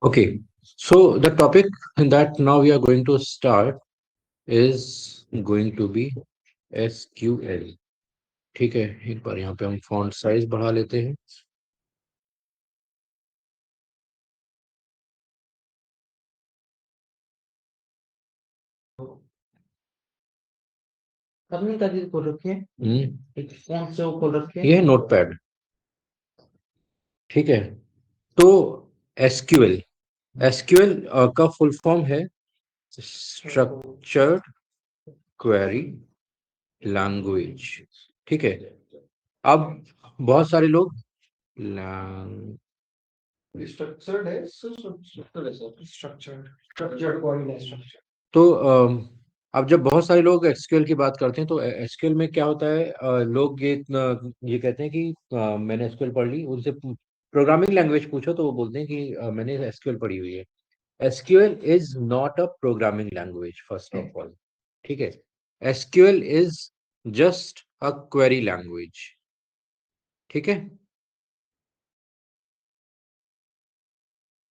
Okay, so the topic that now we are going to start is going to be SQL. ठीक है, एक बार यहाँ पे हम फॉन्ट साइज बढ़ा लेते हैं। करने का चीज खोल रखी है, एक फोन से वो खोल रखी है। ये है नोटपैड। ठीक है, तो एसक्यूएल एसक्यूएल का फुल फॉर्म है स्ट्रक्चर्ड क्वेरी लैंग्वेज। ठीक है, अब बहुत सारे लोग स्ट्रक्चर्ड है, स्ट्रक्चर्ड है सर, स्ट्रक्चर्ड स्ट्रक्चर्ड क्वेरी है स्ट्रक्चर। तो अब जब बहुत सारे लोग एसक्यूएल की बात करते हैं तो एसक्यूएल में क्या होता है, लोग ये कहते हैं कि मैंने एसक्यूएल पढ़ ली। उनसे प्रोग्रामिंग लैंग्वेज पूछो तो वो बोलते हैं कि मैंने एसक्यूएल पढ़ी हुई है। SQL is not a programming language first of all. ठीक है, SQL is just a query language. ठीक है,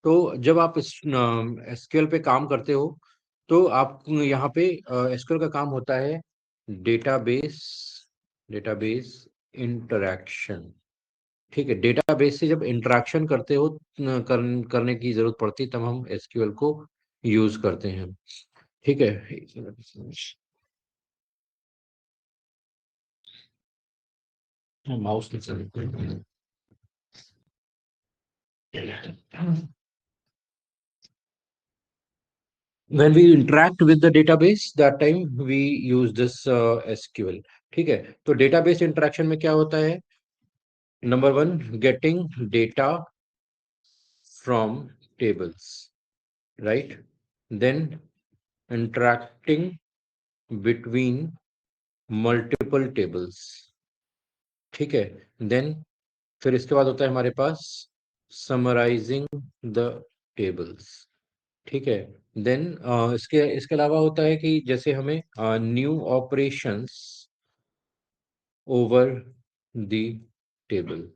तो जब आप एसक्यूएल पे काम करते हो तो आप यहाँ पे एसक्यूएल का काम होता है डेटाबेस डेटाबेस इंटरैक्शन। ठीक है, डेटाबेस से जब इंटरैक्शन करते हो करने की जरूरत पड़ती है तब हम एसक्यूएल को यूज करते हैं। ठीक है, माउस नहीं चल when we interact with the database that time we use this SQL। ठीक है, तो डेटाबेस इंटरेक्शन में क्या होता है? Number one, getting data from tables, right? Then interacting between multiple tables. ठीक है, देन फिर इसके बाद होता है हमारे पास समराइजिंग द टेबल्स। ठीक है, देन इसके इसके अलावा होता है कि जैसे हमें new operations over the table.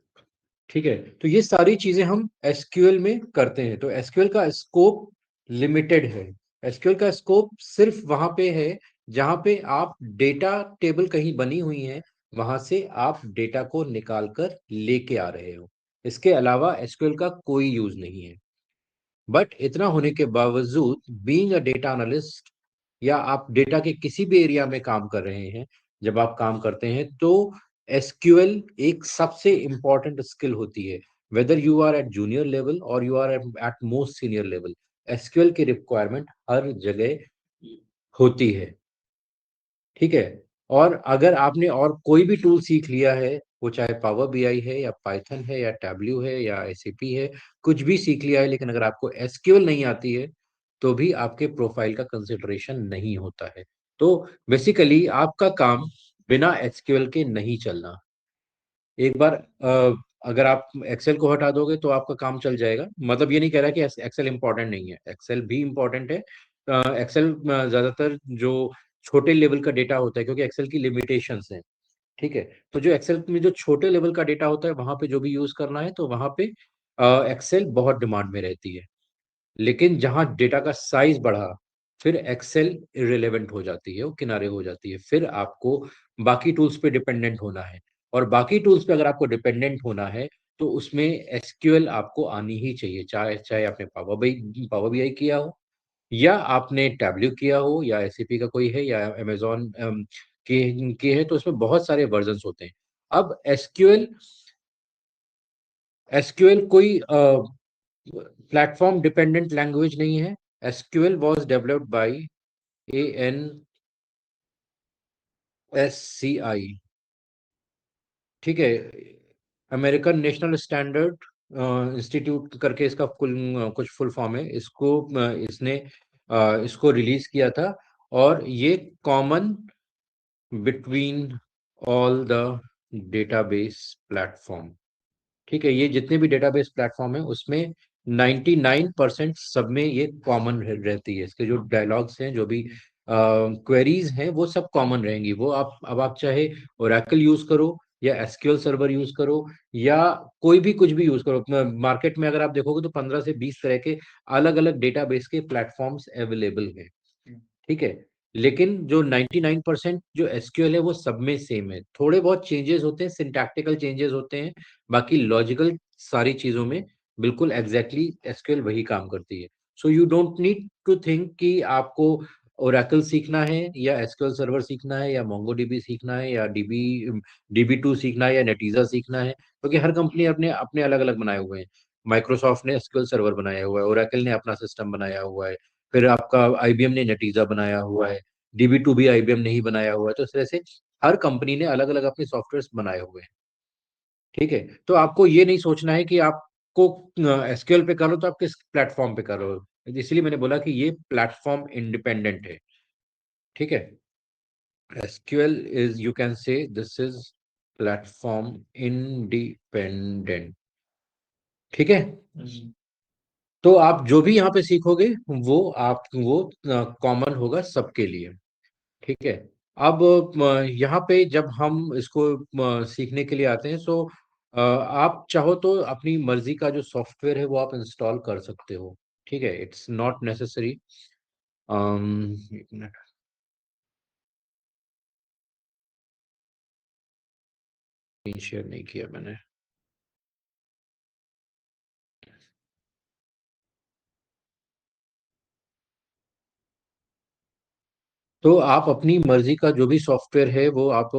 ठीक है, तो ये सारी चीजें हम एसक्यूएल में करते हैं। तो एसक्यूएल का स्कोप लिमिटेड है। एसक्यूएल का स्कोप सिर्फ वहां पे है जहां पे आप डेटा टेबल कहीं बनी हुई है, वहां से आप डेटा को निकाल कर लेके आ रहे हो। इसके अलावा एसक्यूएल का कोई यूज नहीं है। बट इतना होने के बावजूद बीइंग अ डेटा एनालिस्ट या आप डेटा के किसी भी एरिया में काम कर रहे हैं, जब आप काम करते हैं तो एसक्यूएल एक सबसे इंपॉर्टेंट स्किल होती है। Whether you are at junior level और you are at most senior level, SQL की रिक्वायरमेंट हर जगह होती है। ठीक है, और अगर आपने और कोई भी टूल सीख लिया है, वो चाहे पावर बीआई है या पाइथन है या टैबल्यू है या एसएपी है, कुछ भी सीख लिया है, लेकिन अगर आपको एसक्यूएल नहीं आती है तो भी आपके प्रोफाइल का कंसिडरेशन नहीं होता है। तो बेसिकली आपका काम बिना एसक्यूएल के नहीं चलना। एक बार अगर आप एक्सेल को हटा दोगे तो आपका काम चल जाएगा। मतलब ये नहीं कह रहा कि एक्सेल इंपॉर्टेंट नहीं है, एक्सेल भी इंपॉर्टेंट है। एक्सेल ज्यादातर जो छोटे लेवल का डेटा होता है, क्योंकि एक्सेल की लिमिटेशंस हैं। ठीक है, तो जो एक्सेल में जो छोटे लेवल का डेटा होता है वहां पे जो भी यूज करना है तो वहां पे एक्सेल बहुत डिमांड में रहती है। लेकिन जहां डेटा का साइज बढ़ा, फिर एक्सेल इरेलेवेंट हो जाती है, वो किनारे हो जाती है। फिर आपको बाकी टूल्स पे डिपेंडेंट होना है, और बाकी टूल्स पे अगर आपको डिपेंडेंट होना है तो उसमें एसक्यूएल आपको आनी ही चाहिए। चाहे चाहे आपने पावर बीआई किया हो, या आपने टैबल्यू किया हो, या एसएपी का कोई है, या अमेजोन के है, तो उसमें बहुत सारे वर्जन्स होते हैं। अब एसक्यूएल एसक्यूएल कोई प्लेटफॉर्म डिपेंडेंट लैंग्वेज नहीं है। SQL was developed by ANSCI। ठीक है, अमेरिकन नेशनल स्टैंडर्ड इंस्टीट्यूट करके इसका कुछ फुल फॉर्म है। इसने इसको रिलीज किया था, और ये common between all the database platform. ठीक है, ये जितने भी डेटाबेस प्लेटफॉर्म है उसमें 99% सब में ये कॉमन रहती है। इसके जो डायलॉग्स हैं, जो भी क्वेरीज हैं, वो सब कॉमन रहेंगी। वो आप अब आप चाहे ओरेकल यूज करो, या एसक्यूएल सर्वर यूज करो, या कोई भी कुछ भी यूज करो। मार्केट में अगर आप देखोगे तो 15 से 20 तरह के अलग अलग डेटाबेस के प्लेटफॉर्म्स अवेलेबल हैं। ठीक है, लेकिन जो 99% जो एसक्यूएल है वो सब में सेम है। थोड़े बहुत चेंजेस होते हैं, सिंटैक्टिकल चेंजेस होते हैं, बाकी लॉजिकल सारी चीजों में बिल्कुल एग्जैक्टली एसक्यूएल वही काम करती है। So you don't need to think कि आपको ओरेकल सीखना है या एसक्यूएल सर्वर सीखना है या मोंगोडीबी सीखना है या डीबी टू सीखना है या नेटीजा सीखना है, क्योंकि हर कंपनी अपने अपने अलग अलग बनाए हुए हैं। माइक्रोसॉफ्ट ने एसक्यूएल सर्वर बनाया हुआ है, ओरेकल ने अपना सिस्टम बनाया हुआ है, फिर आपका आईबीएम ने नतीजा बनाया हुआ है, डीबी टू भी आईबीएम ने ही बनाया हुआ है। तो इस तरह से हर कंपनी ने अलग अलग अपने सॉफ्टवेयर बनाए हुए हैं। ठीक है, तो आपको ये नहीं सोचना है कि आपको एसक्यूएल पे करो तो आप किस प्लेटफॉर्म पे करो। इसलिए मैंने बोला कि ये प्लेटफॉर्म इंडिपेंडेंट है। ठीक है, SQL is, you can say this is platform independent. ठीक है, तो आप जो भी यहाँ पे सीखोगे वो कॉमन होगा सबके लिए। ठीक है, अब यहाँ पे जब हम इसको सीखने के लिए आते हैं, सो आप चाहो तो अपनी मर्जी का जो सॉफ्टवेयर है वो आप इंस्टॉल कर सकते हो। ठीक है, इट्स नॉट नेसेसरी। एक मिनट, शेयर नहीं किया मैंने। तो आप अपनी मर्जी का जो भी सॉफ्टवेयर है वो आप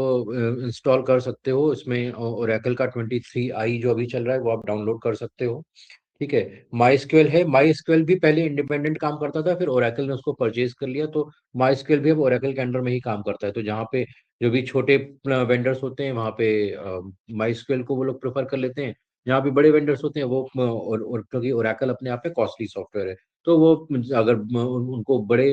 इंस्टॉल कर सकते हो। इसमें ओरेकल का 23i जो अभी चल रहा है वो आप डाउनलोड कर सकते हो। ठीक है, माई स्क्वेल है। माई स्क्वेल भी पहले इंडिपेंडेंट काम करता था, फिर ओरेकल ने उसको परचेज कर लिया, तो माई स्क्वेल भी अब ओरेकल के अंडर में ही काम करता है। तो जहाँ पे जो भी छोटे वेंडर्स होते हैं वहाँ पे माई स्क्वेल को वो लोग प्रेफर कर लेते हैं। जहाँ पे बड़े वेंडर्स होते हैं वो और क्योंकि ओरेकल अपने आप में कॉस्टली सॉफ्टवेयर है, तो वो अगर उनको बड़े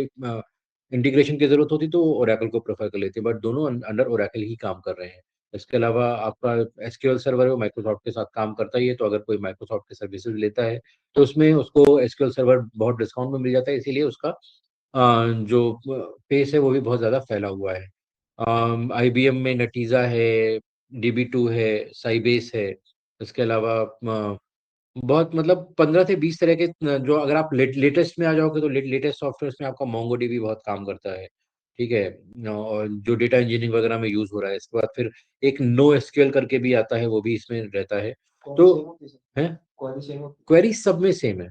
इंटीग्रेशन की जरूरत होती तो ओरेकल को प्रेफर कर लेते हैं, बट दोनों अंडर ओरेकल ही काम कर रहे हैं। इसके अलावा आपका एसक्यूएल सर्वर है वो माइक्रोसॉफ्ट के साथ काम करता ही है, तो अगर कोई माइक्रोसॉफ्ट की सर्विसेज लेता है तो उसमें उसको एसक्यूएल सर्वर बहुत डिस्काउंट में मिल जाता है, इसीलिए उसका जो पेस है वो भी बहुत ज़्यादा फैला हुआ है। आईबीएम में नटीजा है, डीबी टू है, साइबेस है। इसके अलावा बहुत मतलब 15 से 20 तरह के जो अगर आप लेटेस्ट में आ जाओगे तो लेटेस्ट सॉफ्टवेयर में आपका मोंगोडीबी भी बहुत काम करता है। ठीक है, और जो डेटा इंजीनियरिंग वगैरह में यूज हो रहा है। इसके बाद फिर एक नो एसक्यूएल करके भी आता है, वो भी इसमें रहता है। तो है, क्वेरी सब में सेम है।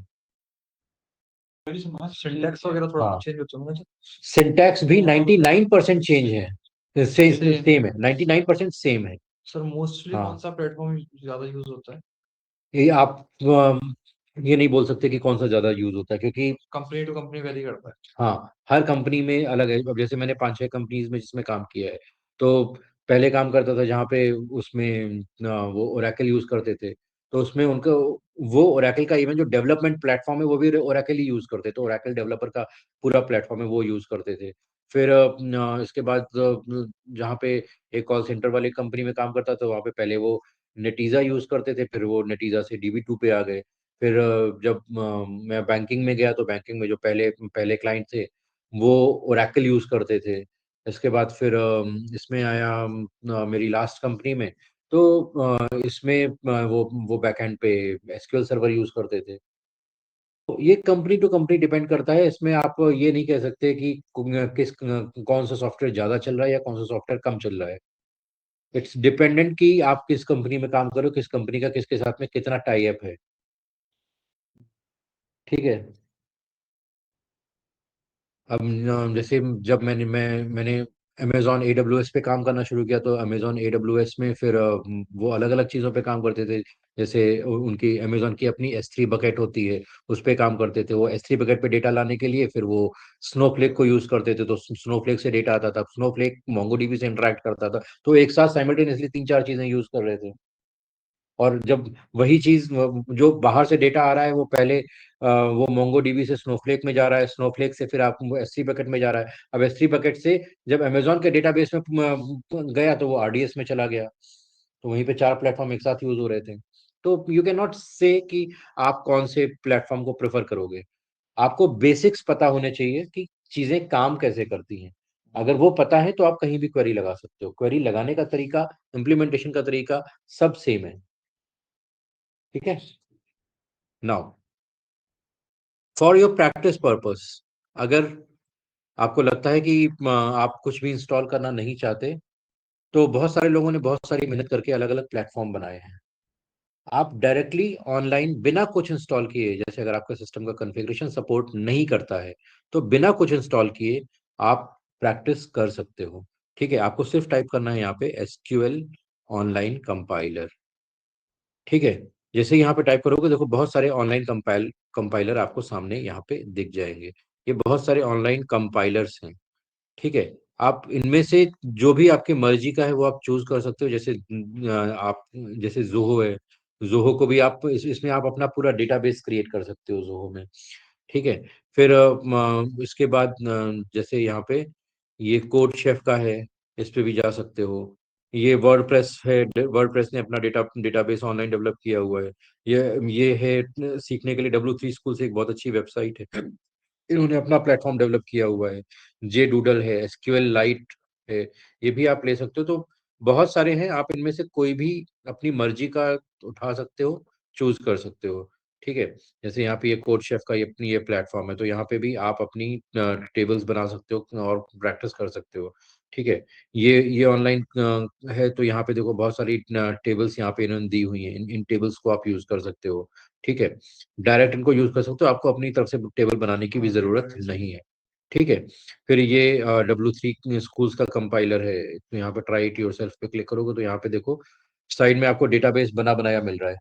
सिंटैक्स वगैरह थोड़ा हाँ, चेंज होता है ना। सिंटैक्स भी 99% चेंज है, सेम है, 99% सेम है। सर मोस्टली हाँ, कौन सा प्लेटफॉर्म ज्यादा यूज होता है? ये आप ये नहीं बोल सकते कि कौन सा ज्यादा यूज होता है, क्योंकि कंपनी टू कंपनी वेरी करता है। हाँ, हर कंपनी में अलग है। अब जैसे मैंने 5-6 कंपनीज में जिसमें काम किया है, तो पहले काम करता था जहाँ पे उसमें वो ओरेकल यूज करते थे, तो उसमें उनका वो ओरेकल का इवन जो डेवलपमेंट प्लेटफॉर्म है वो भी ओरेकल ही यूज करते थे। ओरेकल डेवलपर का पूरा प्लेटफॉर्म है वो यूज करते थे। फिर इसके बाद जहाँ पे एक कॉल सेंटर वाली कंपनी में काम करता था वहाँ पे पहले वो नेटीजा यूज करते थे, फिर वो नेटीजा से डीबी टू पे आ गए। फिर जब मैं बैंकिंग में गया तो बैंकिंग में जो पहले पहले क्लाइंट थे वो ओरेकल यूज करते थे। इसके बाद फिर इसमें आया मेरी लास्ट कंपनी में, तो इसमें वो बैकएंड पे एसक्यूएल सर्वर यूज करते थे। तो ये कंपनी टू कंपनी डिपेंड करता है। इसमें आप ये नहीं कह सकते कि कौन सा सॉफ्टवेयर ज्यादा चल रहा है या कौन सा सॉफ्टवेयर कम चल रहा है। इट्स डिपेंडेंट कि आप किस कंपनी में काम करो, किस कंपनी का किसके साथ में कितना टाई अप है। ठीक है, अब जैसे जब मैंने अमेजॉन AWS पे काम करना शुरू किया, तो अमेजॉन AWS में फिर वो अलग अलग चीज़ों पे काम करते थे। जैसे उनकी अमेजॉन की अपनी S3 बकेट होती है, उस पे काम करते थे। वो S3 बकेट पे डेटा लाने के लिए फिर वो स्नोफ्लेक को यूज करते थे, तो स्नोफ्लेक से डेटा आता था। स्नोफ्लेक मोंगोडीबी से इंटरेक्ट करता था, तो एक साथ साइमल्टेनियसली 3-4 चीजें यूज कर रहे थे। और जब वही चीज जो बाहर से डेटा आ रहा है वो पहले वो मोंगोडीबी से स्नोफ्लेक में जा रहा है, स्नोफ्लेक से फिर आप S3 बकेट में जा रहा है। अब S3 बकेट से जब अमेजोन के डेटाबेस में गया तो वो RDS में चला गया। तो वहीं पे 4 प्लेटफॉर्म एक साथ यूज हो रहे थे। तो यू कैन नॉट से कि आप कौन से प्लेटफॉर्म को प्रेफर करोगे। आपको बेसिक्स पता होने चाहिए कि चीजें काम कैसे करती हैं। अगर वो पता है तो आप कहीं भी क्वेरी लगा सकते हो। क्वेरी लगाने का तरीका, इम्प्लीमेंटेशन का तरीका सब सेम है। ठीक है। Now for your practice purpose, अगर आपको लगता है कि आप कुछ भी इंस्टॉल करना नहीं चाहते, तो बहुत सारे लोगों ने बहुत सारी मेहनत करके अलग अलग प्लेटफॉर्म बनाए हैं। आप डायरेक्टली ऑनलाइन बिना कुछ इंस्टॉल किए, जैसे अगर आपका सिस्टम का कॉन्फ़िगरेशन सपोर्ट नहीं करता है, तो बिना कुछ इंस्टॉल किए आप प्रैक्टिस कर सकते हो। ठीक है, आपको सिर्फ टाइप करना है यहाँ पे एसक्यूएल ऑनलाइन कंपाइलर। ठीक है, जैसे यहाँ पे टाइप करोगे, देखो बहुत सारे ऑनलाइन कंपाइलर आपको सामने यहाँ पे दिख जाएंगे। ये बहुत सारे ऑनलाइन कंपाइलर्स हैं। ठीक है, आप इनमें से जो भी आपकी मर्जी का है वो आप चूज कर सकते हो। जैसे आप जैसे जोहो है, जोहो को भी आप इसमें आप अपना पूरा डेटाबेस क्रिएट कर सकते हो जोहो में। ठीक है, फिर इसके बाद जैसे यहाँ पे ये कोड शेफ का है, इस पे भी जा सकते हो। ये वर्डप्रेस है, वर्डप्रेस ने अपना डेटाबेस ऑनलाइन डेवलप किया हुआ है। ये है सीखने के लिए, W3 स्कूल से एक बहुत अच्छी वेबसाइट है, इन्होंने अपना प्लेटफॉर्म डेवलप किया हुआ है। जे डूडल है, एसक्यूएल लाइट है, ये भी आप ले सकते हो। तो बहुत सारे हैं, आप इनमें से कोई भी अपनी मर्जी का उठा सकते हो, चूज कर सकते हो। ठीक है, जैसे यहाँ पे ये कोड शेफ का ये प्लेटफॉर्म है, तो यहाँ पे भी आप अपनी टेबल्स बना सकते हो और प्रैक्टिस कर सकते हो। ठीक है, ये ऑनलाइन है, तो यहाँ पे देखो बहुत सारी टेबल्स यहाँ पे इन्होंने दी हुई हैं, इन टेबल्स को आप यूज कर सकते हो। ठीक है, डायरेक्ट इनको यूज कर सकते हो, आपको अपनी तरफ से टेबल बनाने की भी जरूरत नहीं है। ठीक है, फिर ये W3 स्कूल्स का कंपाइलर है, तो यहाँ पे ट्राई इट योरसेल्फ पे क्लिक करोगे तो यहाँ पे देखो साइड में आपको डेटाबेस बना बनाया मिल रहा है।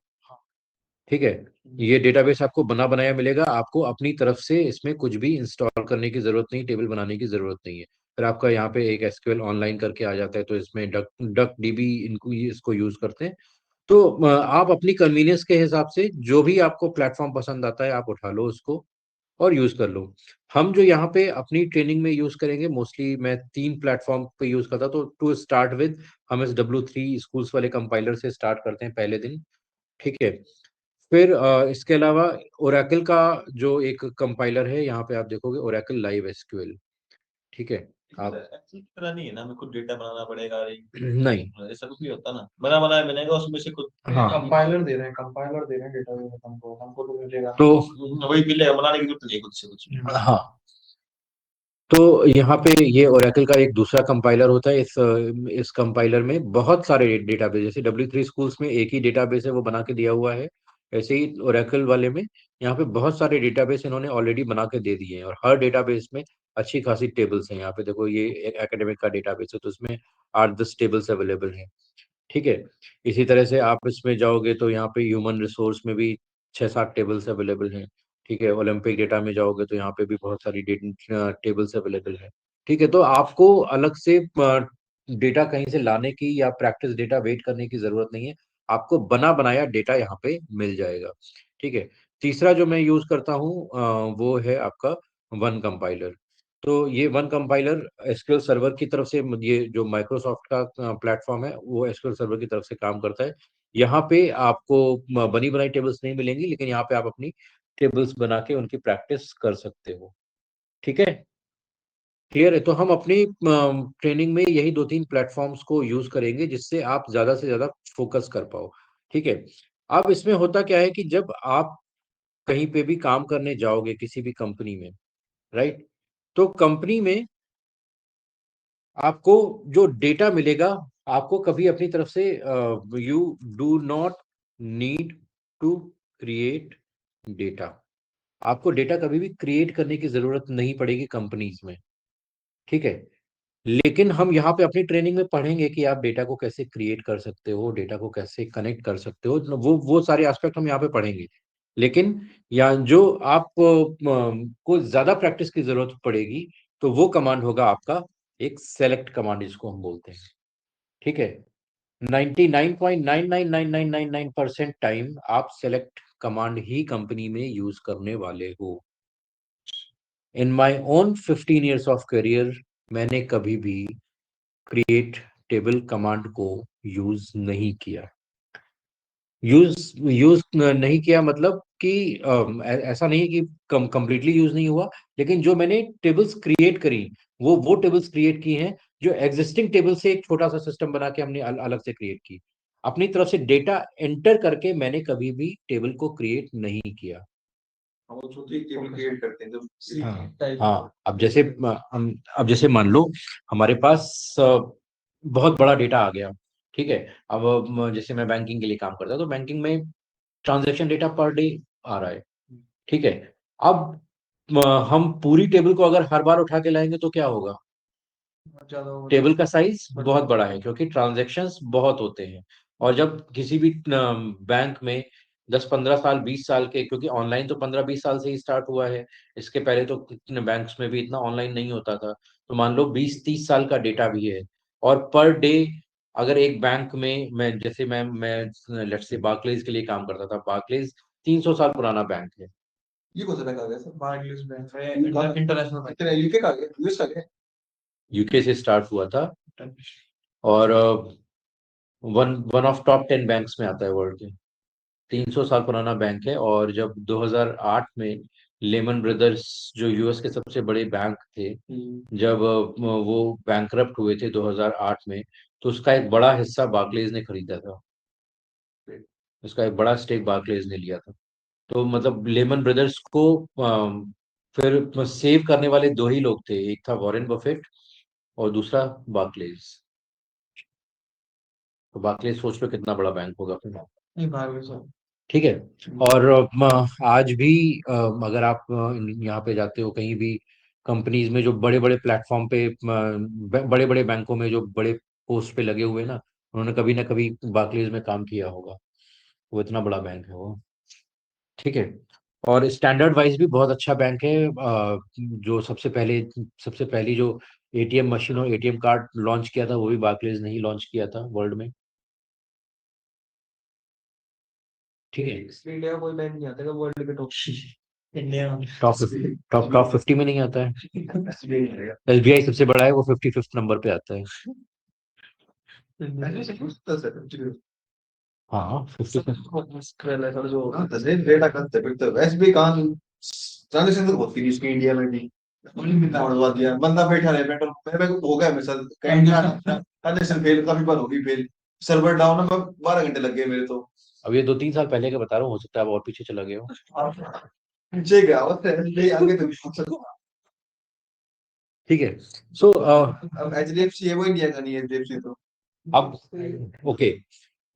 ठीक है, ये डेटाबेस आपको बना बनाया मिलेगा, आपको अपनी तरफ से इसमें कुछ भी इंस्टॉल करने की जरूरत नहीं, टेबल बनाने की जरूरत नहीं है। फिर आपका यहाँ पे एक एसक्यूएल ऑनलाइन करके आ जाता है, तो इसमें डक डक डीबी इनको इसको यूज करते हैं। तो आप अपनी कन्वीनियंस के हिसाब से जो भी आपको प्लेटफॉर्म पसंद आता है आप उठा लो उसको और यूज कर लो। हम जो यहाँ पे अपनी ट्रेनिंग में यूज करेंगे, मोस्टली मैं 3 प्लेटफॉर्म पे यूज करता, तो टू स्टार्ट विद हम इस W3 स्कूल्स वाले कंपाइलर से स्टार्ट करते हैं पहले दिन। ठीक है, फिर इसके अलावा ओरेकल का जो एक कंपाइलर है, यहाँ पे आप देखोगे ओरेकल लाइव एसक्यूएल। ठीक है, आप ऐसी तरह नहीं है ना, मेरे को डेटा बनाना पड़ेगा, नहीं, ऐसा कुछ नहीं होता ना, बना बनाया मिलेगा उसमें से खुद। हाँ, कंपाइलर दे रहे हैं डेटाबेस हमको हमको तो मिलेगा। तो वही मिलेगा, बनाने की जरूरत नहीं है खुद से कुछ। हाँ, तो यहाँ पे ये ओरेकल का एक दूसरा कंपाइलर होता है। इस कंपाइलर में बहुत सारे डेटाबेस, जैसे W3 स्कूल्स में एक ही डेटाबेस है वो बना के दिया हुआ है, ऐसे ही ओरेकल वाले में यहाँ पे बहुत सारे डेटाबेस इन्होंने ऑलरेडी बना के दे दिए हैं, और हर डेटाबेस में अच्छी खासी टेबल्स हैं। यहाँ पे देखो ये एक एकेडमिक का डेटाबेस है, तो उसमें 8-10 टेबल्स अवेलेबल हैं। ठीक है, इसी तरह से आप इसमें जाओगे तो यहाँ पे ह्यूमन रिसोर्स में भी 6-7 टेबल्स अवेलेबल हैं। ठीक है, ओलंपिक डेटा में जाओगे तो यहाँ पे भी बहुत सारी टेबल्स अवेलेबल है। ठीक है, तो आपको अलग से डेटा कहीं से लाने की या प्रैक्टिस डेटा वेट करने की जरूरत नहीं है, आपको बना बनाया डेटा यहाँ पे मिल जाएगा। ठीक है, तीसरा जो मैं यूज करता हूँ वो है आपका वन कंपाइलर। तो ये वन कंपाइलर एसक्यूएल सर्वर की तरफ से, ये जो माइक्रोसॉफ्ट का प्लेटफॉर्म है वो एसक्यूएल सर्वर की तरफ से काम करता है। यहाँ पे आपको बनी बनाई टेबल्स नहीं मिलेंगी, लेकिन यहाँ पे आप अपनी टेबल्स बना के उनकी प्रैक्टिस कर सकते हो। ठीक है, क्लियर है। तो हम अपनी ट्रेनिंग में यही 2-3 प्लेटफॉर्म्स को यूज करेंगे जिससे आप ज्यादा से ज्यादा फोकस कर पाओ। ठीक है, अब इसमें होता क्या है कि जब आप कहीं पे भी काम करने जाओगे किसी भी कंपनी में, राइट, तो कंपनी में आपको जो डेटा मिलेगा, आपको कभी अपनी तरफ से you do not need to create data, आपको डेटा कभी भी क्रिएट करने की जरूरत नहीं पड़ेगी कंपनीज में। ठीक है, लेकिन हम यहाँ पे अपनी ट्रेनिंग में पढ़ेंगे कि आप डेटा को कैसे क्रिएट कर सकते हो, डेटा को कैसे कनेक्ट कर सकते हो, तो वो सारे एस्पेक्ट हम यहाँ पे पढ़ेंगे। लेकिन या जो आप को ज्यादा प्रैक्टिस की जरूरत पड़ेगी, तो वो कमांड होगा आपका एक सेलेक्ट कमांड, जिसको हम बोलते हैं। ठीक है, 99.999999% टाइम आप सेलेक्ट कमांड ही कंपनी में यूज करने वाले हो। In my own 15 years of career, मैंने कभी भी क्रिएट टेबल कमांड को यूज नहीं किया। यूज यूज नहीं किया मतलब कि ऐसा नहीं है कि कंप्लीटली यूज नहीं हुआ, लेकिन जो मैंने टेबल्स क्रिएट करी वो टेबल्स क्रिएट की हैं जो एग्जिस्टिंग टेबल से एक छोटा सा सिस्टम बना के हमने अलग से क्रिएट की। अपनी तरफ से डेटा एंटर करके मैंने कभी भी टेबल को क्रिएट नहीं किया। हम उसको तो एक टेबल क्रिएट करते हैं जब हाँ हाँ, अब जैसे मान लो हमारे पास बहुत बड़ा डेटा आ गया, ठीक है। अब जैसे मैं बैंकिंग के लिए काम करता हूँ, तो बैंकिंग में ट्रांजैक्शन डेटा पर डे आ रहा है, ठीक है। अब हम पूरी टेबल को अगर हर बार उठा के लाएंगे तो क्या होगा? ज्यादा होगा टेबल का साइज बड़ा बहुत बड़ा है क्योंकि ट्रांजैक्शंस बहुत होते हैं। और जब किसी भी बैंक में 10-15 साल 20 साल के, क्योंकि ऑनलाइन तो 15-20 साल से ही स्टार्ट हुआ है, इसके पहले तो बैंक्स में भी इतना ऑनलाइन नहीं होता था, तो मान लो 20-30 साल का डेटा भी है। और पर डे अगर एक बैंक में मैं लेट्स से बार्कलेज के लिए काम करता था, बार्कलेज 300 साल पुराना बैंक है। ये कौन सा बैंक आ गया सर? बार्कलेज बैंक है, इंटरनेशनल बैंक। इतना यूके का आ गया, यूएस का आ गया? यूके से स्टार्ट हुआ था और one one of top 10 banks में आता है वर्ल्ड के। 300 साल पुराना बैंक है। और जब 2008 में लेमन ब्रदर्स जो यूएस के सबसे बड़े बैंक थे, जब वो बैंकरप्ट हुए थे 2008 में, तो उसका एक बड़ा हिस्सा बार्कलेज ने खरीदा था। उसका एक बड़ा स्टेक बार्कलेज ने लिया था। तो मतलब लेमन ब्रदर्स को फिर सेव करने वाले दो ही लोग थे, एक था वॉरेन बफेट और दूसरा बार्कलेज। तो बार्कलेज सोच लो कितना बड़ा बैंक होगा फिर। नहीं बार्कलेज है। ठीक है। और आज भी अगर आप यहाँ पे जाते हो कहीं भी कंपनीज में जो बड़े बड़े प्लेटफॉर्म पे बड़े बड़े बैंकों में जो बड़े पोस्ट पे लगे हुए हैं ना, उन्होंने कभी ना कभी बार्कलेज में काम किया होगा। वो इतना बड़ा बैंक है वो। ठीक है। और स्टैंडर्ड वाइज भी बहुत अच्छा बैंक है। जो सबसे पहली जो एटीएम मशीन और एटीएम कार्ड लॉन्च किया था वो भी बार्कलेज ने ही लॉन्च किया था वर्ल्ड में। ठीक है। इसलिए इंडिया का कोई बैंक नहीं आता वर्ल्ड के टॉप इंडिया में। टॉप टॉप टॉप 50 में नहीं आता है। एसबीआई सबसे बड़ा है, वो 55th नंबर पे आता है। हाँ 55। ट्रांजेक्शन तो बहुत फिनिश की इंडिया में भी बढ़वा दिया, बंदा बैठा रहे पेट्रोल मेरे को हो गया मेरे साथ कहीं ट्रांजेक्शन फेल, काफी बार होगी फेल, सर्वर डाउन है, 12 घंटे लग गए मेरे तो। अब ये 2-3 साल पहले का बता रहा हूँ, हो सकता है अब और पीछे चला गया हो। पीछे गया और आगे तो ठीक है। सो अब एचडीएफसी है वो इंडिया का नहीं है, एचडीएफसी तो अब ओके,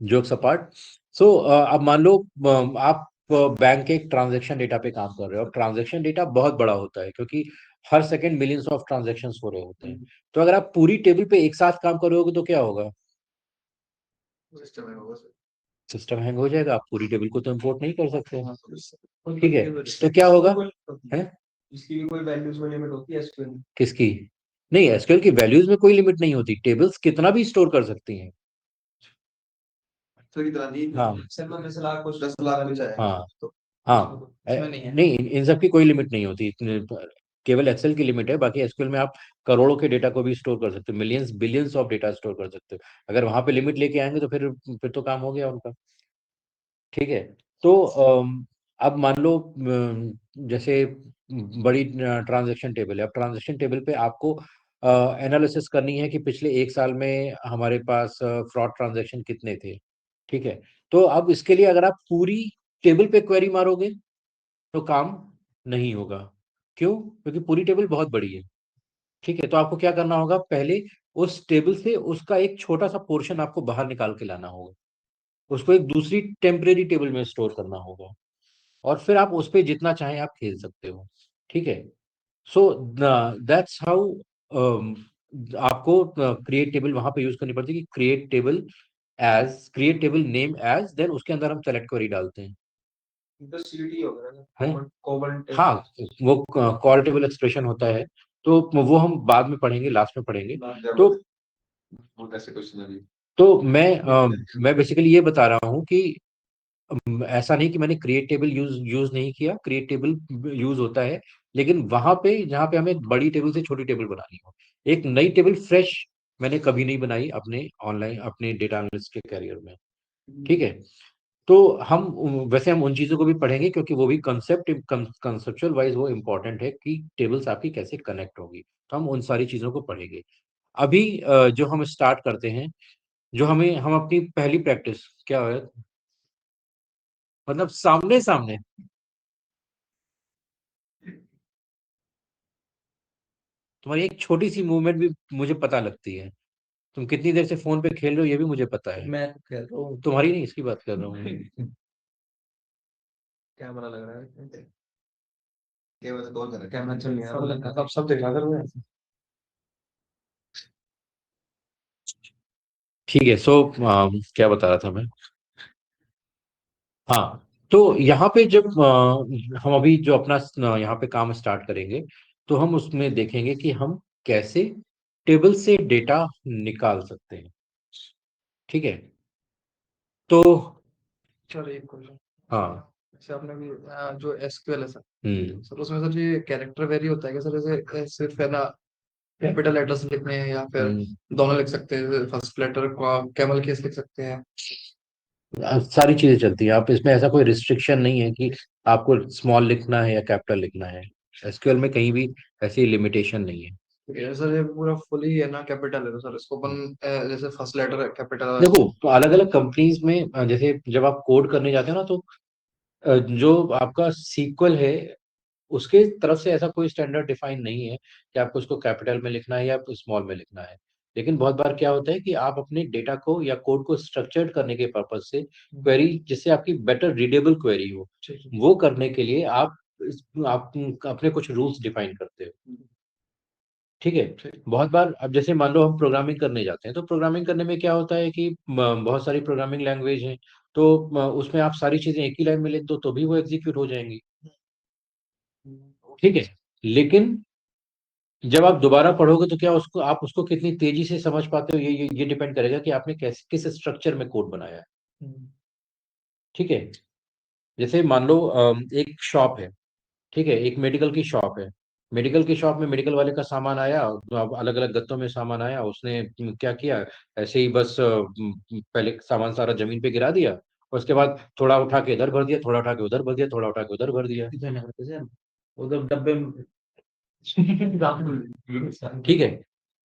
जोक्स अपार्ट। सो अब मान लो आप बैंक के ट्रांजैक्शन डेटा पे काम कर रहे हो। अब ट्रांजैक्शन डेटा बहुत बड़ा होता है क्योंकि हर सेकंड मिलियंस ऑफ ट्रांजैक्शंस हो रहे होते हैं। तो अगर आप पूरी टेबल पे एक साथ काम करोगे तो क्या होगा? सिस्टम है वो सर। सिस्टम हैंग हो जाएगा, आप पूरी टेबल को तो इंपोर्ट नहीं कर सकते। ठीक है। तो क्या होगा? है इसकी भी कोई वैल्यूज में लिमिट होती है एसक्यूएल में। किसकी? नहीं, एसक्यूएल की वैल्यूज में कोई लिमिट नहीं होती, टेबल्स कितना भी स्टोर कर सकती हैं। तो इतना नहीं, हाँ 10 लाख कुछ 10 लाख कुछ है हाँ तो हाँ। इसमें नहीं है। नहीं, इन सब की कोई लिमिट नहीं होती। केवल एक्सेल की लिमिट है, बाकी एसक्यूएल में आप करोड़ों के डेटा को भी स्टोर कर सकते हो, millions billions of data store कर सकते हो। अगर वहां पे लिमिट लेके आएंगे तो फिर तो काम हो गया उनका। ठीक है। तो अब मान लो जैसे बड़ी ट्रांजैक्शन टेबल है। अब ट्रांजैक्शन टेबल पे आपको एनालिसिस करनी है कि पिछले एक साल में हमारे पास फ्रॉड ट्रांजैक्शन कितने थे। ठीक है। तो अब इसके लिए अगर आप पूरी टेबल पे क्वेरी मारोगे तो काम नहीं होगा। क्यों? क्योंकि पूरी टेबल बहुत बड़ी है। ठीक है। तो आपको क्या करना होगा, पहले उस टेबल से उसका एक छोटा सा पोर्शन आपको बाहर निकाल के लाना होगा, उसको एक दूसरी टेम्परेरी टेबल में स्टोर करना होगा, और फिर आप उस पर जितना चाहें आप खेल सकते हो। ठीक है। सो दैट्स हाउ आपको क्रिएट टेबल वहां पे यूज करनी पड़ती है कि create table name as, then उसके अंदर हम सेलेक्ट क्वेरी डालते हैं। तो सीडी होगा है? ना कॉमन हाँ, वो कॉल टेबल एक्सप्रेशन होता है, तो वो हम बाद में पढ़ेंगे, लास्ट में पढ़ेंगे। तो वो कैसे क्वेश्चन अभी मैं बेसिकली ये बता रहा हूँ कि ऐसा नहीं कि मैंने क्रिएट टेबल यूज नहीं किया, क्रिएट टेबल यूज होता है, लेकिन वहां पे जहां पे हमें एक बड़ी टेबल से छोटी टेबल बनानी हो, एक नई टेबल फ्रेश मैंने कभी नहीं बनाई अपने ऑनलाइन अपने डेटा एनालिस्ट के करियर में। ठीक है। तो वैसे हम उन चीजों को भी पढ़ेंगे, क्योंकि वो भी कंसेप्चुअल वाइज वो इम्पोर्टेंट है कि टेबल्स आपकी कैसे कनेक्ट होगी। तो हम उन सारी चीजों को पढ़ेंगे। अभी जो हम स्टार्ट करते हैं, जो हम अपनी पहली प्रैक्टिस क्या है, मतलब सामने सामने। तुम्हारी एक छोटी सी मूवमेंट भी मुझे पता लगती है। तुम कितनी देर से फोन पे खेल रहे हो ये भी मुझे पता है। मैं तो खेल रहा हूँ। तुम्हारी नहीं, इसकी बात कर रहा हूँ। कैमरा लग रहा है। केवल से कॉल कर रहा कैमरा चल नहीं रहा, सब देखा कर रहे हैं। ठीक है। सो क्या बता रहा था मैं? हाँ, तो यहाँ पे जब हम अभी जो अपना यहाँ पे काम स्टार्ट करेंगे, तो हम उसमें देखेंगे कि हम कैसे टेबल से डेटा निकाल सकते हैं। ठीक है। तो चलो एक क्वेश्चन। हाँ। जैसे आपने भी जो एसक्यूएल है सर, हम्म। सर उसमें सर ये कैरेक्टर वेरी होता है क्या सर? जैसे सिर्फ है ना कैपिटल लेटर्स लिखने हैं, या फिर दोनों लिख सकते हैं? फर्स्ट लेटर को कैमल केस लिख सकते हैं? सारी चीजें चलती हैं। आप इसमें ऐसा कोई रिस्ट्रिक्शन नहीं है कि आपको स्मॉल लिखना है या कैपिटल लिखना है। एसक्यूएल में कहीं भी ऐसी लिमिटेशन नहीं है। ये सर ये पूरा फुली है ना कैपिटल है, तो सर इसको अपन जैसे फर्स्ट लेटर कैपिटल। देखो, तो अलग अलग कंपनीज में जैसे जब आप कोड करने जाते हो ना, तो जो आपका सीक्वल है उसके तरफ से ऐसा कोई स्टैंडर्ड डिफाइन नहीं है कि आपको उसको कैपिटल में लिखना है या स्मॉल में लिखना है। लेकिन बहुत बार क्या होता है कि आप अपने डेटा को या कोड को स्ट्रक्चर्ड करने के पर्पज से क्वेरी, जिससे आपकी बेटर रीडेबल क्वेरी हो, वो करने के लिए आप अपने कुछ रूल्स डिफाइन करते हो। ठीक है। बहुत बार अब जैसे मान लो हम प्रोग्रामिंग करने जाते हैं, तो प्रोग्रामिंग करने में क्या होता है कि बहुत सारी प्रोग्रामिंग लैंग्वेज है, तो उसमें आप सारी चीजें एक ही लाइन में लिख दो तो भी वो एग्जीक्यूट हो जाएंगी। ठीक है। लेकिन जब आप दोबारा पढ़ोगे तो क्या उसको आप उसको कितनी तेजी से समझ पाते हो, ये डिपेंड करेगा कि आपने किस स्ट्रक्चर में कोड बनाया है। ठीक है। जैसे मान लो एक शॉप है। ठीक है, एक मेडिकल की शॉप है। मेडिकल की शॉप में मेडिकल वाले का सामान आया, अब अलग अलग गत्तों में सामान आया, उसने क्या किया, ऐसे ही बस पहले सामान सारा जमीन पे गिरा दिया, उसके बाद थोड़ा उठा के इधर भर दिया, थोड़ा उठा के उधर भर दिया, थोड़ा उठा के उधर भर दिया। उधर डब्बे में। ठीक है।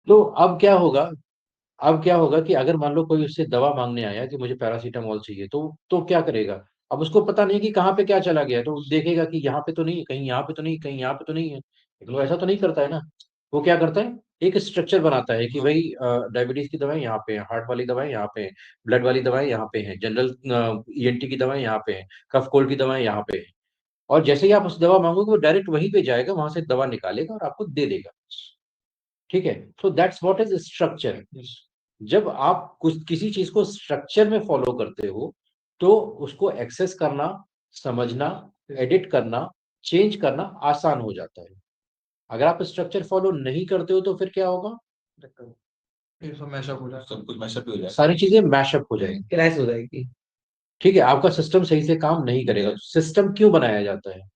तो अब क्या होगा कि अगर मान लो कोई उससे दवा मांगने आया कि मुझे पैरासीटामोल चाहिए, तो क्या करेगा? अब उसको पता नहीं कि कहाँ पे क्या चला गया, तो देखेगा कि यहाँ पे तो नहीं है, कहीं यहाँ पे तो नहीं, कहीं यहाँ पे तो नहीं है। लेकिन वो ऐसा तो नहीं करता है ना। वो क्या करता है, एक स्ट्रक्चर बनाता है कि भाई डायबिटीज की दवाएं यहाँ पे है, हार्ट वाली दवाएं यहाँ पे है, ब्लड वाली दवाएं यहाँ पे हैं, जनरल ईएनटी की दवाएं यहाँ पे हैं, कफ कोल्ड की दवाएं यहाँ पे है। और जैसे ही आप उस दवा मांगोगे, वो डायरेक्ट वहीं पे जाएगा, वहां से दवा निकालेगा और आपको दे देगा। ठीक है। So that's what is structure. जब आप कुछ किसी चीज को स्ट्रक्चर में फॉलो करते हो, तो उसको एक्सेस करना, समझना, एडिट करना, चेंज करना आसान हो जाता है। अगर आप स्ट्रक्चर फॉलो नहीं करते हो तो फिर क्या होगा? ये सब मैशअप हो जाए, सब कुछ मैशअप ही हो जाए। सारी चीजें मैशअप हो जाएगी, क्रैश हो जाएगी। ठीक है, आपका सिस्टम सही से काम नहीं करेगा। सिस्टम क्यों बनाया जाता है?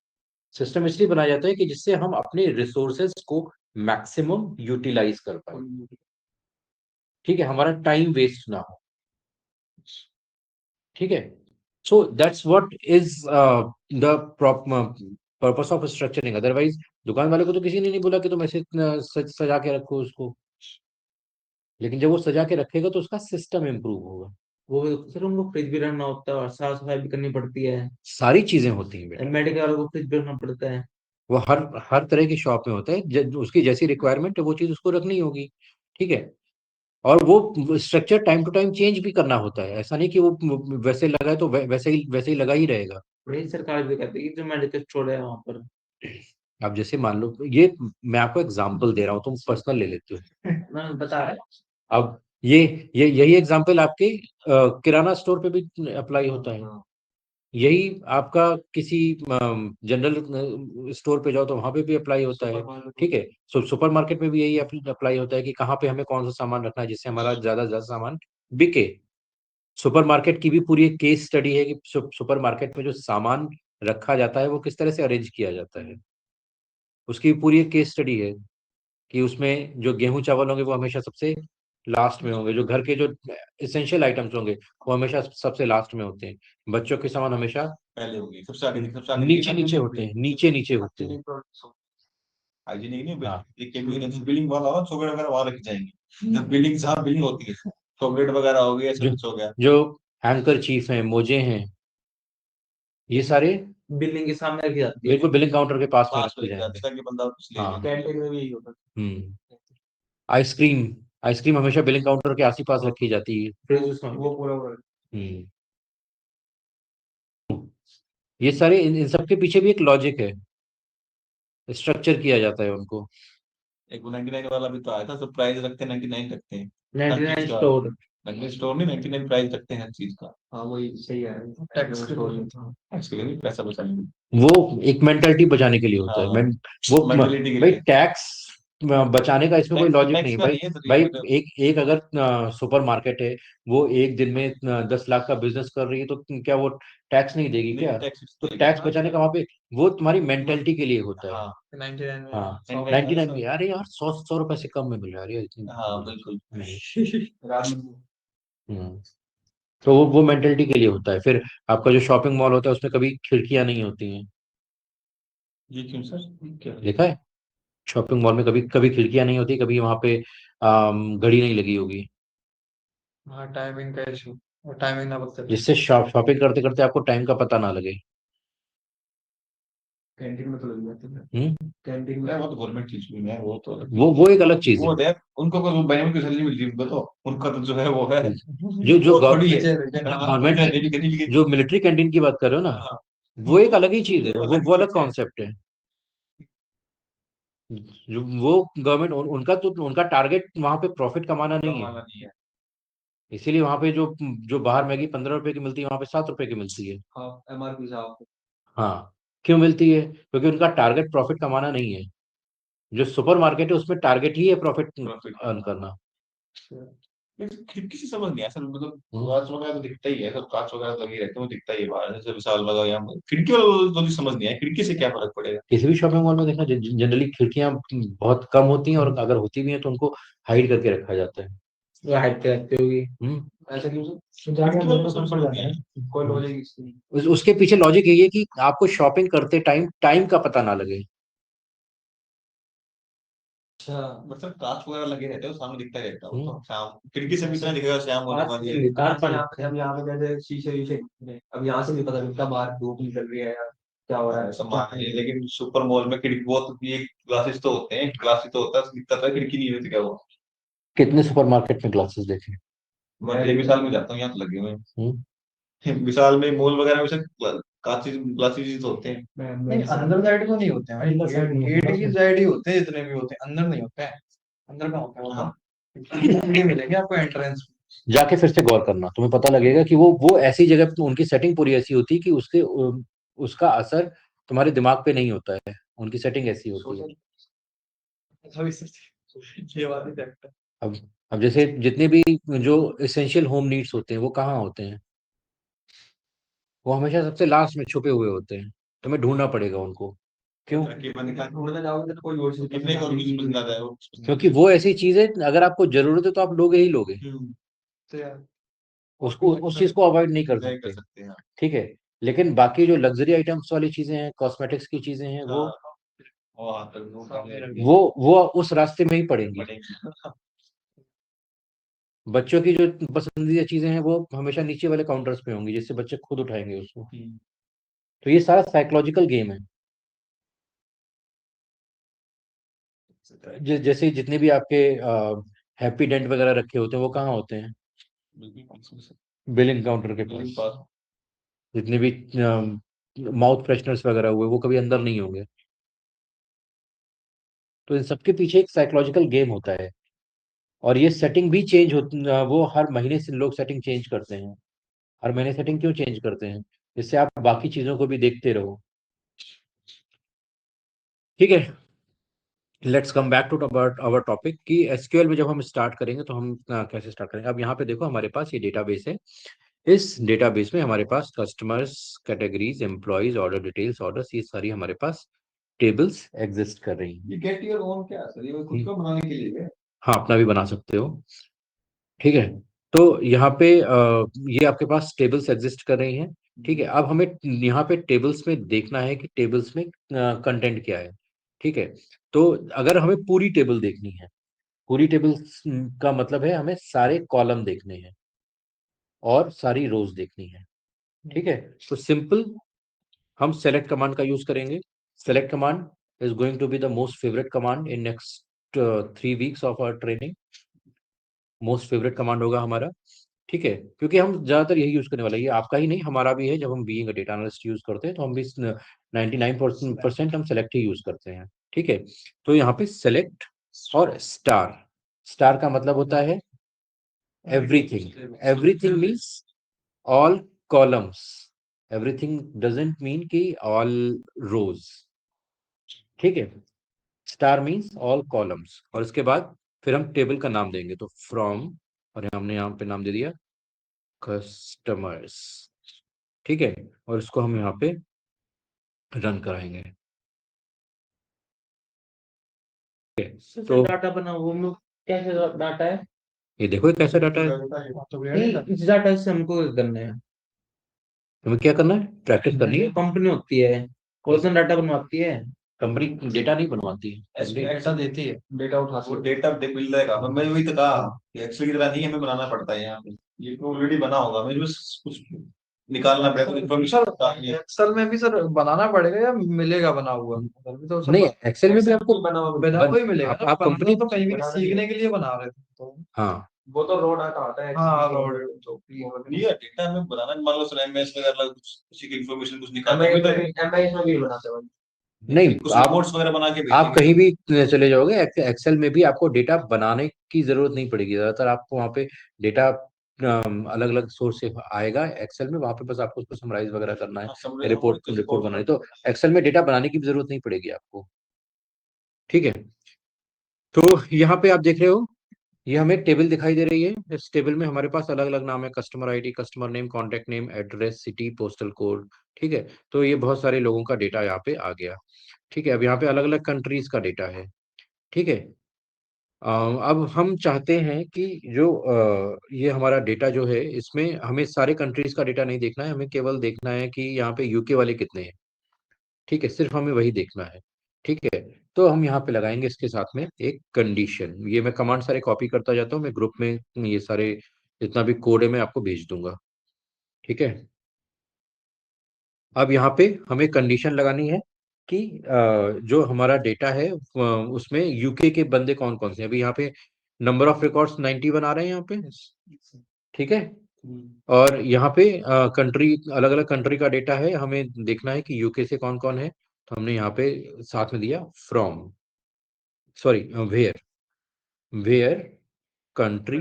सिस्टम इसलिए बनाया जाता है कि जिससे हम अपने रिसोर्सेज को मैक्सिमम यूटिलाइज कर पाए। ठीक है, हमारा टाइम वेस्ट ना हो। ठीक है। So that's what is the purpose of structuring. Otherwise दुकान वाले को तो किसी ने नहीं बोला कि तुम ऐसे सजा के रखो उसको। लेकिन जब वो सजा के रखेगा तो उसका सिस्टम इंप्रूव होगा। वो सर उनको फ्रिज भी रखना होता है और साफ सफाई भी करनी पड़ती है। सारी चीजें होती हैं बेटा। मेडिकल वालों को फ्रिज भी रखना पड़ता है। वो हर हर तरह की शॉप में होता है, उसकी जैसी रिक्वायरमेंट है वो चीज उसको रखनी होगी। ठीक है। और वो structure time to time change भी करना होता है। ऐसा नहीं कि वो वैसे लगा है तो वैसे ही लगा ही रहेगा। बड़ी सरकार भी कहती है कि जो मेडिकल स्टोर है वहां पर। अब जैसे मान लो ये, मैं आपको एग्जांपल दे रहा हूँ, तुम पर्सनल ले लेते हो। मैं बता रहा अब ये यही एग्जांपल आपके किराना स्टोर पे भी अप्लाई होता है। यही आपका किसी जनरल स्टोर पे जाओ तो वहां पे भी अप्लाई होता है। ठीक है। सुपर मार्केट में भी यही अप्लाई होता है कि कहाँ पे हमें कौन सा सामान रखना है जिससे हमारा ज्यादा से ज्यादा सामान बिके। सुपर मार्केट की भी पूरी एक केस स्टडी है कि सुपर मार्केट में जो सामान रखा जाता है वो किस तरह से अरेंज किया जाता है। उसकी पूरी एक केस स्टडी है कि उसमें जो गेहूं चावल होंगे वो हमेशा सबसे लास्ट में होंगे, जो घर के जो इसेंशियल आइटम्स होंगे वो हमेशा सबसे लास्ट में होते हैं। बच्चों के सामान हमेशा पहले होगी, सबसे आगे, सबसे आगे नीचे नीचे होते हैं, नीचे नीचे होते हैं। हाइजीनिक नहीं, हाँ, एक बिलिंग वाला हो, चॉकलेट वगैरह वहां रखी जाएंगी, जब बिलिंग, जहाँ बिलिंग होती है, चॉकलेट वगैरह हो गया, ऐसा जो कुछ हो गया। जो हैंकर चीफ हैं, मोजे हैं, ये सारे बिल्डिंग के सामने रखी जाती है। बिल्कुल बिलिंग काउंटर के पास में पास में रखे लेके जाते जाएंगे। हैं, ताकि बंदा कुछ ले हाँ। ले। कैंटीन में भी यही होता है। आइसक्रीम, आइसक्रीम हमेशा बिलिंग काउंटर के आस ही पास रखी जाती है। फ्रिज उसमें वो पूरा पूरा हम्म ये सारे इन सब के पीछे भी एक लॉजिक है, स्ट्रक्चर किया जाता है उनको। एक 99 वाला भी तो आया था, सब प्राइस रखते हैं, 99 रखते हैं हर चीज 99 का। स्टोर। 99 स्टोर नहीं, 99 प्राइस रखते हैं हर चीज का। हाँ वही सही है। टैक्स इसके लिए भी पैसा बचाने, वो एक मेंटलिटी बचाने के लिए होता है। हाँ, वो मेंटेलिटी के भाई लिए। टैक्स बचाने का इसमें कोई टैक्स लॉजिक नहीं टैक्स है का भाई। नहीं है सर, ये भाई मतलब एक एक अगर सुपर मार्केट है, वो एक दिन में 10 लाख का बिजनेस कर रही है, तो क्या वो टैक्स नहीं देगी नहीं, क्या? टैक्स तो देगा। टैक्स बचाने का वहां पे वो तुम्हारी मेंटेलिटी के लिए होता है। हाँ 99 में हाँ, 99 99 में यार, यार 100 रुपए से कम में मिल रहा है यार, इतनी हाँ बिल्कुल। हम्म तो वो मेंटेलिटी के लिए होता है। फिर आपका जो शॉपिंग मॉल होता है उसमें कभी खिड़कियां नहीं होती हैं, ये क्यों सर, क्या? देखा है? शॉपिंग मॉल में कभी कभी खिड़कियां नहीं होती, कभी वहां पे घड़ी नहीं लगी होगी, हाँ टाइमिंग का इशू, और टाइमिंग ना बदले। जिससे शॉपिंग करते करते आपको टाइम का पता ना लगे। कैंटीन में तो लग जाती है। हम्म कैंटीन में नहीं, वो तो गवर्नमेंट चीज हुई है, वो तो वो एक अलग चीज वो है। होता है, उनको कोई बैंगन की सैलरी मिलती है उनको, तो उनका तो जो है वो है, जो जो वो थोड़ी है। हाँ, गवर्नमेंट उनका की, डेली डेली की। जो मिलिट्री कैंटीन की बात कर रहे हो ना, हाँ, वो एक अलग ही चीज है, वो वो अलग अलग चीज है, कॉन्सेप्ट है। जो वो गवर्नमेंट उनका तो उनका टारगेट वहां पे प्रॉफिट कमाना नहीं है। कमाना नहीं है। इसीलिए वहां पे जो जो बाहर मैगी 15 रुपए की मिलती है, वहां पे 7 रुपए की मिलती है। हाँ एमआरपी साहब। हाँ, क्यों मिलती है? क्योंकि उनका टारगेट प्रॉफिट कमाना नहीं है। जो सुपर मार्केट है उसमें टारगेट ही है प्रॉफिट प्रॉफिट अर्न करना। खिड़की से समझ नहीं आया सर, मतलब हम्म। कांच वगैरह तो दिखता ही है, सब कांच वगैरह लगे रहते हैं, वो दिखता ही है बाहर, जैसे विशाल वगैरह यहाँ खिड़की वाला तो भी समझ नहीं आया, खिड़की से क्या फर्क पड़ेगा। किसी भी शॉपिंग मॉल में देखना, जनरली खिड़कियां बहुत कम होती हैं, और अगर होती भी हैं तो उनको हाइड करके रखा जाता है। वो हाइट पे रखती होगी। हम्म ऐसा क्यों सर? खिड़की जाके वाला अंदर तो तो सब कम पड़ समझ नहीं जाता आया। है, कोई लॉजिक इसकी। उसके पीछे लॉजिक यही है कि आपको शॉपिंग करते टाइम टाइम का पता ना लगे। अच्छा। मतलब कांच वगैरह लगे रहते हैं, वो सामने दिखता ही रहता है, वो हम्म तो शाम खिड़की से भी इतना दिखेगा, शाम होने वाली है। कार पर अब यहाँ पे जैसे शीशे वीशे अब यहाँ से नहीं पता चलता बाहर धूप निकल रही है या क्या हो रहा है। ऐसा मान लीजिए, लेकिन सुपर मॉल में खिड़की, वो तो ये ग्लासेस तो होते हैं, ग्लासेस तो होता है, दिखता है, खिड़की नहीं होती क्या वो। कितने सुपरमार्केट में ग्लासेस देखे? मैं एक विशाल में जाता हूँ, यहाँ तो लगे हुए हम्म हैं। विशाल में, मॉल वगैरह में से कांच ग्लासेस तो होते हैं। नहीं अंदर साइड को नहीं होते हैं भाई, अंदर side नहीं गेट होते, की साइड ही होते हैं, जितने भी होते हैं अंदर नहीं होते हैं। अंदर कहाँ होता है वो हाँ। तो सीढ़ी मिलेगी आपको एंट्रेंस। जाके फिर से गौर करना, तुम्हें पता लगेगा कि वो ऐसी जगह पे उनकी सेटिंग पूरी ऐसी होती है कि उसके उसका असर तुम्हारे दिमाग पे नहीं होता है। उनकी सेटिंग ऐसी होती है। ये बात ही फैक्ट है। अब अब जैसे जितने भी जो इसेंशियल होम नीड्स होते हैं वो कहाँ होते हैं? वो हमेशा सबसे लास्ट में छुपे हुए होते हैं, तुम्हें ढूंढना पड़ेगा उनको। क्यों? ढूंढने जाओगे तो कोई और चीज कितने और कुछ मिल जाता है वो। क्योंकि वो ऐसी चीज है, अगर आपको जरूरत है तो आप लोगे ही लोगे, तो यार उसको उस चीज को अवॉइड नहीं कर नहीं कर सकते। सकते हैं। ठीक है, लेकिन बाकी जो लग्जरी आइटम्स वाली चीजें हैं, कॉस्मेटिक्स की चीजें हैं, वो हाँ, वहाँ तक वो सामने रख काम वो उस रास्ते में ही पड़ेंगी। पड़ेंगे। बच्चों की जो पसंदीदा चीजें हैं वो हमेशा नीचे वाले काउंटर्स पे होंगी, जिससे बच्चे खुद उठाएंगे उसको। तो ये सारा साइकोलॉजिकल गेम है। जैसे जितने भी आपके हैप्पी डेंट वगैरह रखे होते हैं वो कहाँ होते हैं? बिलिंग काउंटर के बिलिंग पास। पास। जितने भी माउथ फ्रेशनर्स वगैरह हुए वो कभी अंदर नहीं होंगे। तो इन सबके पीछे एक साइकोलॉजिकल गेम होता है। और ये सेटिंग भी चेंज होती, वो हर महीने से लोग सेटिंग चेंज करते हैं। हर महीने सेटिंग क्यों चेंज करते हैं? जिससे आप बाकी चीजों को भी देखते रहो। ठीक है, let's come back to our topic कि एसक्यूएल में जब हम स्टार्ट करेंगे तो हम कैसे स्टार्ट करेंगे। अब यहाँ पे देखो, हमारे पास ये डेटाबेस है। इस डेटाबेस में हमारे पास customers, categories, employees, order details, orders, ये सारी हमारे पास टेबल्स एग्जिस्ट कर रही हैं। ये गेट योर ओन क्या है सर, ये खुद का बनाने के लिए है? हाँ, अपना भी बना सकते हो। ठीक है। तो यहाँ पे ये आपके पास टेबल्स एग्जिस्ट कर रही हैं। ठीक है, अब हमें यहाँ पे टेबल्स में देखना है कि टेबल्स में कंटेंट क्या है। ठीक है, तो अगर हमें पूरी टेबल देखनी है, पूरी टेबल का मतलब है हमें सारे कॉलम देखने हैं और सारी रोज देखनी है। ठीक है, तो सिंपल हम सेलेक्ट कमांड का यूज करेंगे। Select command is going to be the most favourite command in next 3 weeks of our training. Most favourite command होगा हमारा। ठीक है, क्योंकि हम ज्यादातर यही यूज करने वाला है, ये आपका ही नहीं हमारा भी है। जब हम being a data analyst use करते हैं तो हम भी 99% हम सेलेक्ट ही यूज करते हैं। ठीक है, तो यहाँ पे सेलेक्ट और स्टार, स्टार का मतलब होता है everything. Everything means all columns, everything doesn't mean कि ऑल रोज। ठीक है, स्टार मीन्स ऑल कॉलम्स, और इसके बाद फिर हम टेबल का नाम देंगे, तो फ्रॉम, और हमने यहाँ पे नाम दे दिया कस्टमर्स। ठीक है, और इसको हम यहाँ पे रन कराएंगे। तो डाटा बना वो में कैसे डाटा है? ये देखो ये कैसा डाटा है। तो नहीं, इस डाटा से हमको करना है, तुम्हें क्या करना है, प्रैक्टिस करनी है। कंपनी होती है कौन डाटा बनवाती है? कंपनी डेटा नहीं बनवाती है। ऐसा देती है, डेटा उठा वो डेटा मिल जाएगा। मैं वही तो कहा कि एक्सेल की तरह नहीं हमें बनाना पड़ता है यहाँ पे, ये तो ऑलरेडी बना होगा, मुझे बस कुछ निकालना पड़ेगा इन्फॉर्मेशन। एक्सेल में भी सर बनाना पड़ेगा या मिलेगा बना हुआ? अभी तो सब नहीं, एक्सेल में भी आपको बना हुआ बना हुआ ही मिलेगा ना, आप बनाना कंपनी, तो कहीं भी नहीं, सीखने के लिए बना रहे थे तो। हाँ वो तो रो डाटा आता है हाँ XML रोड तो ये डेटा हमें बनाना, मान लो सर एमएस वगैरह कुछ किसी की इन्फॉर्मेशन कुछ निकालना एमआई है में एमआई में भी बनाते हैं नहीं, कुछ आप रिपोर्ट्स वगैरह बना के आप भेजेंगे। कहीं भी चले जाओगे, एक्सेल में भी आपको डेटा बनाने की जरूरत नहीं पड़ेगी। ज्यादातर आपको वहाँ पे डेटा अलग अलग सोर्स से आएगा एक्सेल में, वहां पे बस आपको उसको समराइज वगैरह करना है, रिपोर्ट रिपोर्ट बनानी, तो एक्सेल में डेटा बनाने की भी जरूरत नहीं पड़ेगी आपको। ठीक है, तो यहाँ पे आप देख रहे हो ये हमें टेबल दिखाई दे रही है। इस टेबल में हमारे पास अलग अलग नाम है, customer ID, customer name, contact name, address, city, postal code. ठीक है, तो ये बहुत सारे लोगों का डेटा यहाँ पे आ गया। ठीक है, अब यहाँ पे अलग अलग कंट्रीज का डेटा है। ठीक है, अब हम चाहते हैं कि जो ये हमारा डेटा जो है, इसमें हमें सारे कंट्रीज का डेटा नहीं देखना है, हमें केवल देखना है कि यहाँ पे यूके वाले कितने हैं। ठीक है, सिर्फ हमें वही देखना है। ठीक है, तो हम यहाँ पे लगाएंगे इसके साथ में एक कंडीशन। ये मैं कमांड सारे कॉपी करता जाता हूँ, मैं ग्रुप में ये सारे जितना भी कोड है मैं आपको भेज दूंगा। ठीक है, अब यहाँ पे हमें कंडीशन लगानी है कि जो हमारा डेटा है उसमें यूके के बंदे कौन कौन से हैं। अभी यहाँ पे नंबर ऑफ रिकॉर्ड्स 91 आ रहे हैं यहाँ पे। ठीक है, और यहाँ पे कंट्री, अलग अलग कंट्री का डेटा है, हमें देखना है कि यूके से कौन कौन है। तो हमने यहाँ पे साथ में दिया from, sorry where, where country,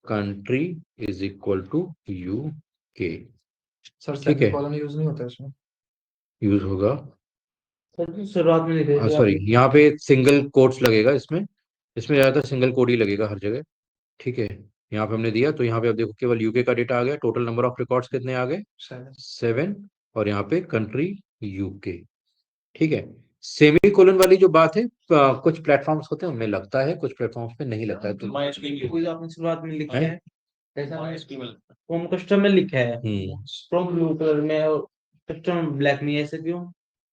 country is equal to UK. Sir ठीक है, सेमीकोलन यूज नहीं होता इसमें? यूज होगा, शुरुआत में लिखे थे सॉरी यहाँ पे सिंगल कोट्स लगेगा इसमें, इसमें ज्यादातर सिंगल कोड ही लगेगा हर जगह। ठीक है, यहाँ पे हमने दिया, तो यहाँ पे आप देखो केवल यूके का डेटा आ गया। टोटल नंबर ऑफ रिकॉर्ड्स कितने आ गए, 7, और यहाँ पे कंट्री यूके। ठीक है, सेमी कोलन वाली जो बात है, कुछ प्लेटफॉर्म्स होते हैं उनमें लगता है, कुछ प्लेटफॉर्म्स में नहीं लगता है। तो कोई आपने शुरुआत में लिखा हैं? है ऐसा, फ्रॉम कस्टमर में लिखा है, फ्रॉम ब्लू कलर में और कस्टमर ब्लैक में, ऐसे क्यों?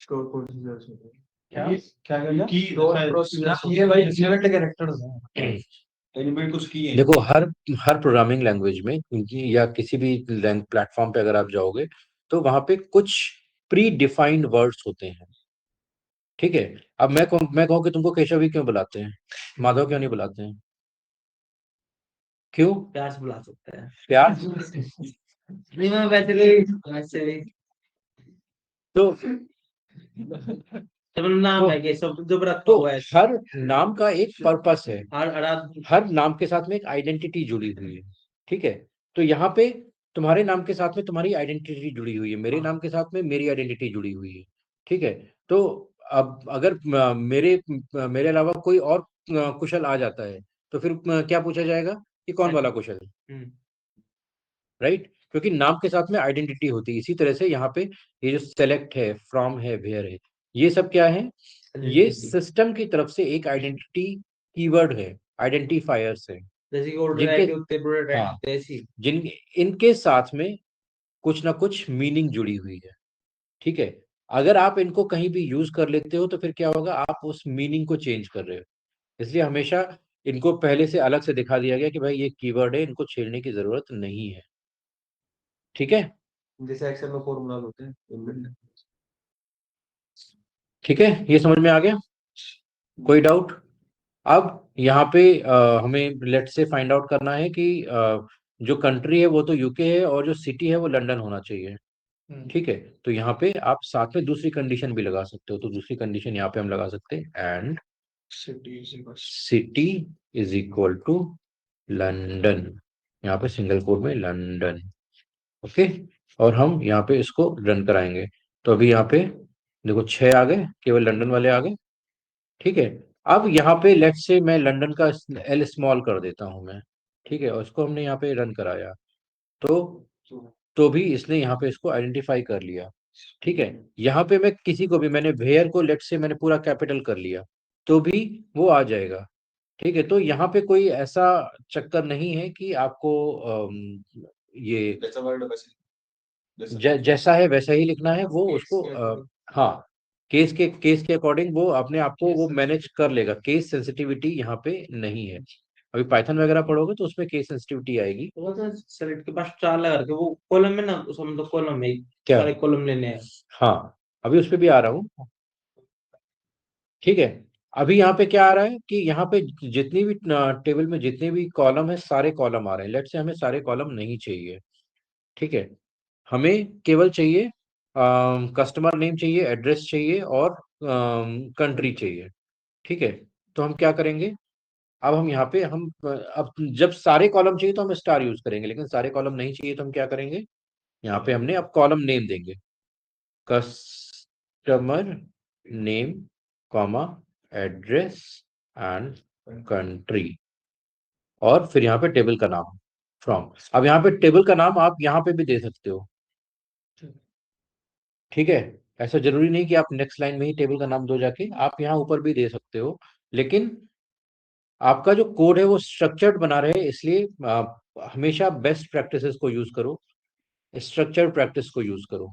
क्या क्या ये भाई डिफरेंट कैरेक्टर्स हैं। कुछ की है। देखो हर हर प्रोग्रामिंग लैंग्वेज में या किसी भी प्लेटफॉर्म पे अगर आप जाओगे तो वहां पे कुछ प्री डिफाइंड वर्ड्स होते हैं। ठीक है, अब मैं कहूँ कि तुमको केशव ही क्यों बुलाते हैं, माधव क्यों नहीं बुलाते हैं, क्यों? प्यार से बुला सकते हैं। प्यार। नहीं, मैं वैसे भी तो तो नाम तो, है कि सब जब रखा तो हुआ है। हर नाम का एक पर्पस है, हर हर नाम के साथ में एक आइडेंटिटी जुड़ी हुई है। ठीक है, तो यहाँ पे तुम्हारे नाम के साथ में तुम्हारी आइडेंटिटी जुड़ी हुई है, मेरे नाम के साथ में मेरी आइडेंटिटी जुड़ी हुई है। ठीक है, तो अब अगर मेरे अलावा कोई और कुशल आ जाता है तो फिर क्या पूछा जाएगा कि कौन वाला कुशल है, राइट? क्योंकि नाम के साथ में आइडेंटिटी होती है। इसी तरह से यहाँ पे ये जो सेलेक्ट है, फ्रॉम है, वेयर है, ये सब क्या है, ये सिस्टम की तरफ से एक आइडेंटिटी कीवर्ड है, आइडेंटिफायर्स है। जैसे कि ऑर्डर जिनके आईडी होते हैं, प्रोडक्ट आईडी हाँ होते हैं, ऐसी। जिन इनके साथ में कुछ ना कुछ मीनिंग जुड़ी हुई है। ठीक है, अगर आप इनको कहीं भी यूज कर लेते हो तो फिर क्या होगा, आप उस मीनिंग को चेंज कर रहे हो। इसलिए हमेशा इनको पहले से अलग से दिखा दिया गया कि भाई ये कीवर्ड है, इनको छेड़ने की जरूरत नहीं है। ठीक है। जैसे एक्सेल में फॉर्मूला होते हैं इनबिल्ट। ठीक है, ये समझ में आ गया? कोई डाउट? अब यहाँ पे हमें लेट से फाइंड आउट करना है कि जो कंट्री है वो तो यूके है और जो सिटी है वो लंदन होना चाहिए। ठीक है, तो यहाँ पे आप साथ में दूसरी कंडीशन भी लगा सकते हो। तो दूसरी कंडीशन यहाँ पे हम लगा सकते हैं, and city is equal to London. यहाँ पे सिंगल कोड में लंदन। ओके, और हम यहाँ पे इसको रन कराएंगे। तो अभी यहाँ पे देखो 6 आ गए, केवल लंदन वाले आ गए। ठीक है, अब यहाँ पे लेट से मैं लंदन का एल स्मॉल कर देता हूँ मैं। ठीक है, और इसको हमने यहाँ पे रन कराया तो भी इसने यहाँ पे इसको आइडेंटिफाई कर लिया। ठीक है, यहाँ पे मैं किसी को भी, मैंने वेयर को लेट से मैंने पूरा कैपिटल कर लिया तो भी वो आ जाएगा। ठीक है, तो यहाँ पे कोई ऐसा चक्कर नहीं है कि आपको ये जैसा वर्ड वैसे जैसा जैसा है वैसा ही लिखना है। वो उसको हाँ, केस के अकॉर्डिंग वो अपने आप को वो मैनेज कर लेगा। केस सेंसिटिविटी यहाँ पे नहीं है। अभी पाइथन वगैरह पढ़ोगे तो उसमें केस सेंसिटिविटी आएगी। तो वो तो सेलेक्ट के पास 4 लगा रखे, वो कॉलम में ना, उसका मतलब कॉलम में क्या? सारे कॉलम लेने हैं। हाँ, अभी उस पे भी आ रहा हूँ। ठीक है, अभी यहाँ पे क्या आ रहा है कि यहाँ पे जितनी भी टेबल में जितने भी कॉलम है सारे कॉलम आ रहे हैं। लेट से हमें सारे कॉलम नहीं चाहिए। ठीक है, हमें केवल चाहिए कस्टमर नेम चाहिए, एड्रेस चाहिए और कंट्री चाहिए। ठीक है, तो हम क्या करेंगे, अब हम यहाँ पे हम अब जब सारे कॉलम चाहिए तो हम स्टार यूज करेंगे, लेकिन सारे कॉलम नहीं चाहिए तो हम क्या करेंगे, यहाँ पे हमने अब कॉलम नेम देंगे, customer name comma address and country, और फिर यहाँ पे टेबल का नाम फ्रॉम। अब यहाँ पे टेबल का नाम आप यहाँ पे भी दे सकते हो। ठीक है, ऐसा जरूरी नहीं कि आप नेक्स्ट लाइन में ही टेबल का नाम दो, जाके आप यहाँ ऊपर भी दे सकते हो। लेकिन आपका जो कोड है वो स्ट्रक्चर्ड बना रहे, इसलिए आप हमेशा बेस्ट प्रैक्टिसेस को यूज करो, स्ट्रक्चर्ड प्रैक्टिस को यूज करो।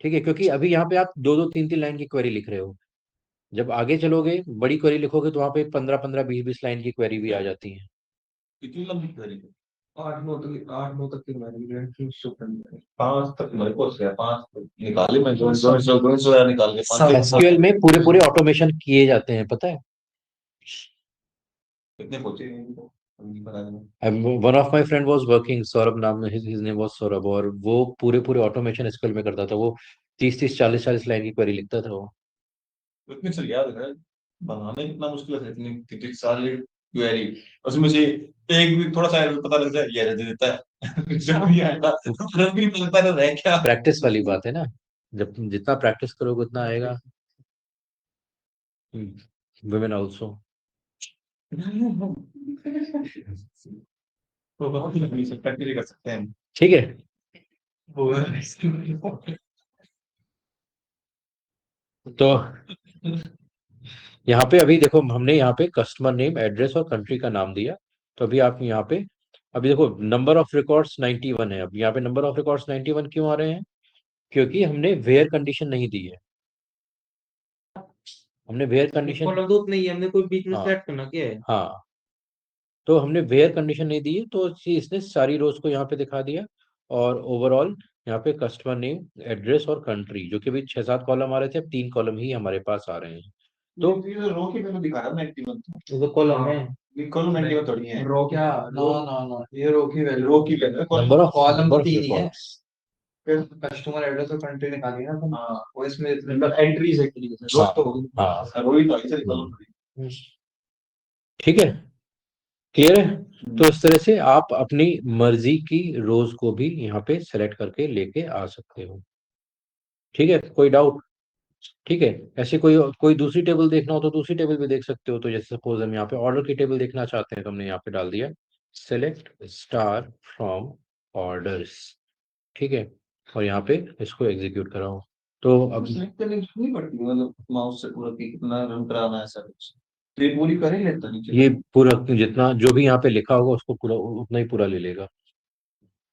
ठीक है, क्योंकि अभी यहाँ पे आप दो दो तीन तीन लाइन की क्वेरी लिख रहे हो। जब आगे चलोगे बड़ी क्वेरी लिखोगे तो वहां पे 15-15 20-20 लाइन की क्वेरी भी आ जाती है। कितनी लंबी क्वेरी है? 8-9 तक की मैंने पांच तक मेरे को से पांच तक निकाले मैं दो सौ यार निकाल के पांच एसक्यूएल में पूरे पूरे ऑटोमेशन किए जाते हैं, पता है। कितने पहुंचे बता देना। One of my friend was working, Saurabh नाम, हिज नेम वाज सौरभ, और वो पूरे पूरे ऑटोमेशन एसक्यूएल में करता था। वो 30-30 40-40 लाइन की क्वेरी लिखता था वो। इतने चल याद है बनाने कितना मुश्किल है, इतनी इतनी सारी क्वेरी उसमें से एक भी थोड़ा सा error पता लग जाए ये दे देता है जब भी आएगा तुरंत भी नहीं पता रह क्या। प्रैक्टिस वाली बात है ना, जब जितना प्रैक्टिस करोगे उतना आएगा। Women also. तो बहुत ही लंबी से प्रैक्टिस कर सकते हैं। ठीक है, तो यहाँ पे अभी देखो हमने यहाँ पे कस्टमर नेम, एड्रेस और कंट्री का नाम दिया। तो अभी आप यहाँ पे अभी देखो नंबर ऑफ रिकॉर्ड्स 91 है। अब यहाँ पे नंबर ऑफ रिकॉर्ड्स 91 क्यों आ रहे हैं, क्योंकि हमने वेयर कंडीशन नहीं दी है। हमने वेयर कंडीशन, कॉलम तो उतने ही है, हमने कोई बीच में हाँ सेलेक्ट करना क्या है। हाँ, तो हमने वेयर कंडीशन नहीं दी है तो इसने सारी रोज को यहाँ पे दिखा दिया। और ओवरऑल यहाँ पे कस्टमर नेम, एड्रेस और कंट्री, जो कि भी 6-7 कॉलम आ रहे थे, अब 3 कॉलम ही हमारे पास आ रहे हैं। तो ये रो की मैंने दिखा रहा है 91 ये तो कॉलम है। कॉलम 91 थोड़ी है रो क्या? ना ना ना, ये रो की वैल्यू। रो की वैल्यू नंबर ऑफ कॉलम तो 3 ही है। रिकॉर्ड्स। फिर कस्टमर एड्रेस और कंट्री निकाली ना तुम। हाँ वो इसमें मतलब एंट्रीज है कि रो हाँ तो होगी हाँ, रो ही तो ऐसे कॉलम थोड़ी। ठीक है, क्लियर है। तो इस तरह से आप अपनी मर्जी की रोज को भी यहाँ पे सेलेक्ट करके लेके आ सकते हो। ठीक है, कोई डाउट? ठीक है, ऐसे कोई कोई दूसरी टेबल देखना हो तो दूसरी टेबल भी देख सकते हो। तो जैसे सपोज हम यहाँ पे ऑर्डर की टेबल देखना चाहते हैं तो हमने यहाँ पे डाल दिया सेलेक्ट स्टार फ्रॉम ऑर्डर्स। ठीक है, और यहाँ पे इसको एग्जीक्यूट कराओ। तो अब सिलेक्ट करने की नहीं पड़ती मतलब माउस से पूरा कितना रन कराना है सब कुछ। तो ये पूरी कर ही लेता नीचे। ये पूरा जितना जो भी यहाँ पे लिखा होगा उसको पूरा उतना ही पूरा ले लेगा।